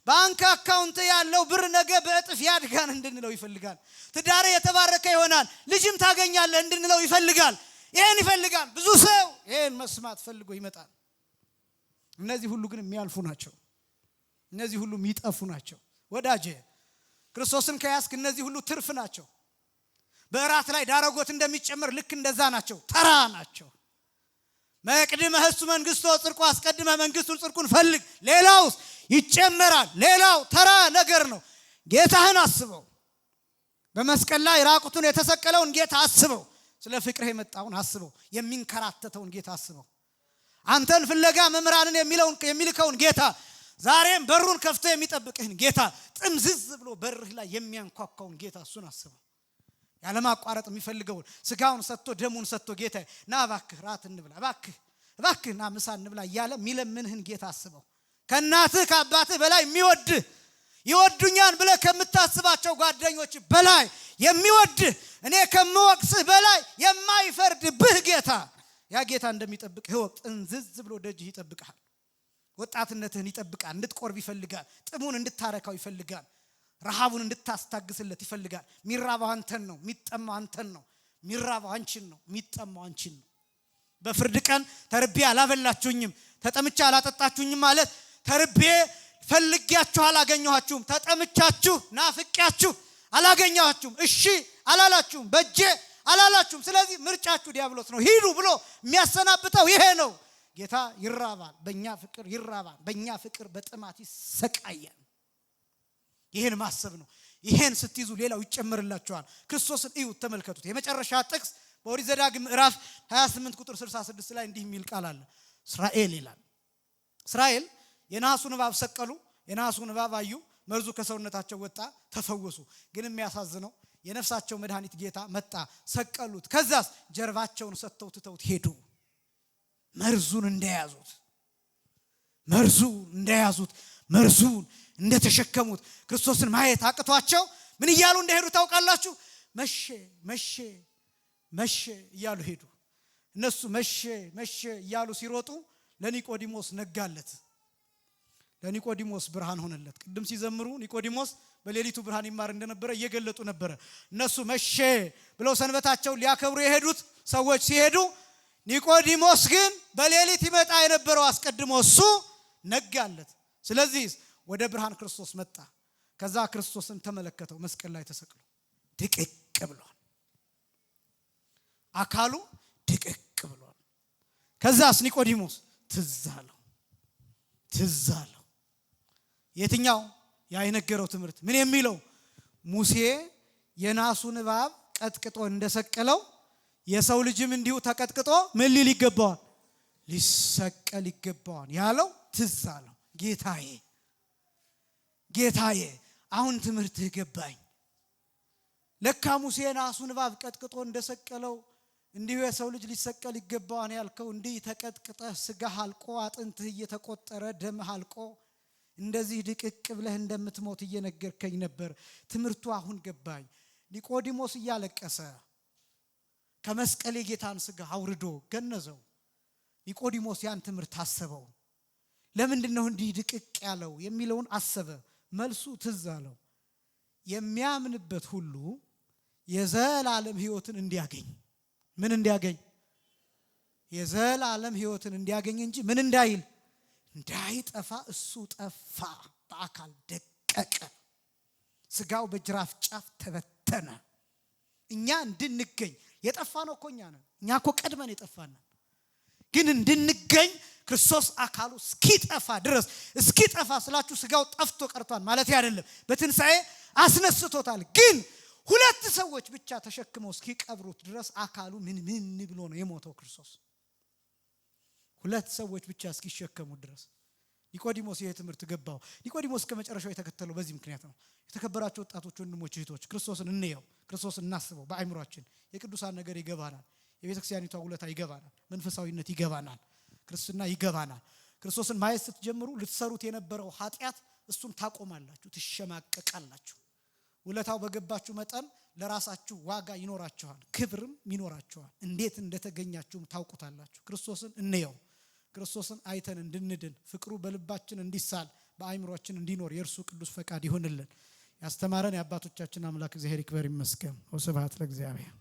ባንክ አካውንት ያለው ብር ነገ በእጥፍ ያድጋል እንድንለው ይፈልጋል። ትዳር የተባረከ ይሆናል፣ ልጅም ታገኛለህ እንድንለው ይፈልጋል። ይሄን ይፈልጋል። ብዙ ሰው ይሄን መስማት ፈልጎ ይመጣል። እነዚህ ሁሉ ግን የሚያልፉ ናቸው። እነዚህ ሁሉ የሚጠፉ ናቸው። ወዳጄ ክርስቶስን ከያዝክ እነዚህ ሁሉ ትርፍ ናቸው። በእራት ላይ ዳረጎት እንደሚጨመር ልክ እንደዛ ናቸው፣ ተራ ናቸው። መቅድመ እሱ መንግስቱ ጽድቁ አስቀድመ መንግስቱን ጽድቁን ፈልግ፣ ሌላውስ ይጨመራል። ሌላው ተራ ነገር ነው። ጌታህን አስበው። በመስቀል ላይ ራቁቱን የተሰቀለውን ጌታ አስበው። ስለ ፍቅርህ የመጣውን አስበው። የሚንከራተተውን ጌታ አስበው። አንተን ፍለጋ መምራንን የሚልከውን ጌታ፣ ዛሬም በሩን ከፍቶ የሚጠብቅህን ጌታ፣ ጥምዝዝ ብሎ በርህ ላይ የሚያንኳኳውን ጌታ እሱን አስበው። ያለማቋረጥ የሚፈልገውን ስጋውን ሰጥቶ ደሙን ሰጥቶ ጌታ ና እባክህ ራት እንብላ፣ እባክህ ና ምሳ እንብላ እያለ የሚለምንህን ጌታ አስበው። ከእናትህ ከአባትህ በላይ የሚወድህ ይወዱኛል ብለህ ከምታስባቸው ጓደኞች በላይ የሚወድህ እኔ ከምወቅስህ በላይ የማይፈርድብህ ጌታ፣ ያ ጌታ እንደሚጠብቅህ ወቅ ጥንዝዝ ብሎ ደጅህ ይጠብቅሃል። ወጣትነትህን ይጠብቃል። እንድትቆርብ ይፈልጋል። ጥሙን እንድታረካው ይፈልጋል። ረሃቡን እንድታስታግስለት ይፈልጋል። ሚራባው አንተን ነው፣ የሚጠማው አንተን ነው። ሚራባው አንቺን ነው፣ የሚጠማው አንቺን ነው። በፍርድ ቀን ተርቤ አላበላችሁኝም፣ ተጠምቼ አላጠጣችሁኝም ማለት ተርቤ ፈልጊያችሁ አላገኘኋችሁም፣ ተጠምቻችሁ ናፍቂያችሁ አላገኘኋችሁም፣ እሺ አላላችሁም፣ በጄ አላላችሁም። ስለዚህ ምርጫችሁ ዲያብሎስ ነው። ሂዱ ብሎ የሚያሰናብተው ይሄ ነው። ጌታ ይራባል፣ በእኛ ፍቅር ይራባል፣ በእኛ ፍቅር በጥማት ይሰቃያል። ይሄን ማሰብ ነው። ይሄን ስትይዙ ሌላው ይጨመርላችኋል። ክርስቶስን እዩ፣ ተመልከቱት። የመጨረሻ ጥቅስ በኦሪት ዘዳግም ምዕራፍ 28 ቁጥር 66 ላይ እንዲህ የሚል ቃል አለ። እስራኤል ይላል። እስራኤል የነሐሱን እባብ ሰቀሉ፣ የነሐሱን እባብ አዩ፣ መርዙ ከሰውነታቸው ወጣ፣ ተፈወሱ። ግን የሚያሳዝነው የነፍሳቸው መድኃኒት ጌታ መጣ፣ ሰቀሉት። ከዛስ ጀርባቸውን ሰጥተው ትተውት ሄዱ። መርዙን እንደያዙት መርዙን እንደተሸከሙት ክርስቶስን ማየት አቅቷቸው ምን እያሉ እንደሄዱ ታውቃላችሁ? መሸ እያሉ ሄዱ። እነሱ መሸ እያሉ ሲሮጡ ለኒቆዲሞስ ነጋለት። ለኒቆዲሞስ ብርሃን ሆነለት። ቅድም ሲዘምሩ ኒቆዲሞስ በሌሊቱ ብርሃን ይማር እንደነበረ እየገለጡ ነበረ። እነሱ መሸ ብለው ሰንበታቸው ሊያከብሩ የሄዱት ሰዎች ሲሄዱ፣ ኒቆዲሞስ ግን በሌሊት ይመጣ የነበረው አስቀድሞ እሱ ነጋለት። ስለዚህ ወደ ብርሃን ክርስቶስ መጣ። ከዛ ክርስቶስን ተመለከተው፣ መስቀል ላይ ተሰቅሎ ድቅቅ ብሏል። አካሉ ድቅቅ ብሏል። ከዛስ ኒቆዲሞስ ትዝ አለው። የትኛው ያ የነገረው ትምህርት ምን የሚለው? ሙሴ የናሱን እባብ ቀጥቅጦ እንደሰቀለው የሰው ልጅም እንዲሁ ተቀጥቅጦ ምን ሊል ይገባዋል? ሊሰቀል ይገባዋል ያለው ትዝ አለው። ጌታዬ አሁን ትምህርትህ ገባኝ። ለካ ሙሴ ናሱን እባብ ቀጥቅጦ እንደሰቀለው እንዲሁ የሰው ልጅ ሊሰቀል ይገባዋል ያልከው እንዲህ ተቀጥቅጠህ ስጋህ አልቆ አጥንትህ እየተቆጠረ ደምህ አልቆ እንደዚህ ድቅቅ ብለህ እንደምትሞት እየነገርከኝ ነበር። ትምህርቱ አሁን ገባኝ። ኒቆዲሞስ እያለቀሰ ከመስቀል የጌታን ስጋ አውርዶ ገነዘው። ኒቆዲሞስ ያን ትምህርት አሰበው። ለምንድነው እንዲህ ድቅቅ ያለው የሚለውን አሰበ። መልሱ ትዝ አለው። የሚያምንበት ሁሉ የዘላለም ሕይወትን እንዲያገኝ ምን እንዲያገኝ? የዘላለም ሕይወትን እንዲያገኝ እንጂ ምን እንዳይል እንዳይጠፋ እሱ ጠፋ፣ በአካል ደቀቀ፣ ስጋው በጅራፍ ጫፍ ተበተነ። እኛ እንድንገኝ የጠፋ ነው እኮ እኛ ነን። እኛ እኮ ቀድመን የጠፋን ነን። ግን እንድንገኝ ክርስቶስ አካሉ እስኪጠፋ ድረስ እስኪጠፋ ስላችሁ ስጋው ጠፍቶ ቀርቷል ማለት አይደለም። በትንሳኤ አስነስቶታል። ግን ሁለት ሰዎች ብቻ ተሸክመው እስኪቀብሩት ድረስ አካሉ ምን ብሎ ነው የሞተው ክርስቶስ? ሁለት ሰዎች ብቻ እስኪሸከሙት ድረስ። ኒቆዲሞስ ይሄ ትምህርት ገባው። ኒቆዲሞስ ከመጨረሻው የተከተለው በዚህ ምክንያት ነው። የተከበራችሁ ወጣቶች፣ ወንድሞች፣ እህቶች ክርስቶስን እንየው፣ ክርስቶስን እናስበው። በአእምሯችን የቅዱሳን ነገር ይገባናል። የቤተክርስቲያኒቷ ውለታ ይገባናል። መንፈሳዊነት ይገባናል። ክርስትና ይገባናል። ክርስቶስን ማየት ስትጀምሩ ልትሰሩት የነበረው ኃጢያት እሱን ታቆማላችሁ፣ ትሸማቀቃላችሁ። ውለታው በገባችሁ መጠን ለራሳችሁ ዋጋ ይኖራችኋል፣ ክብርም ይኖራችኋል። እንዴት እንደተገኛችሁም ታውቁታላችሁ። ክርስቶስን እንየው። ክርስቶስን አይተን እንድንድን ፍቅሩ በልባችን እንዲሳል በአእምሯችን እንዲኖር የእርሱ ቅዱስ ፈቃድ ይሆንልን። ያስተማረን የአባቶቻችን አምላክ እግዚአብሔር ይክበር ይመስገን። ወስብሐት ለእግዚአብሔር።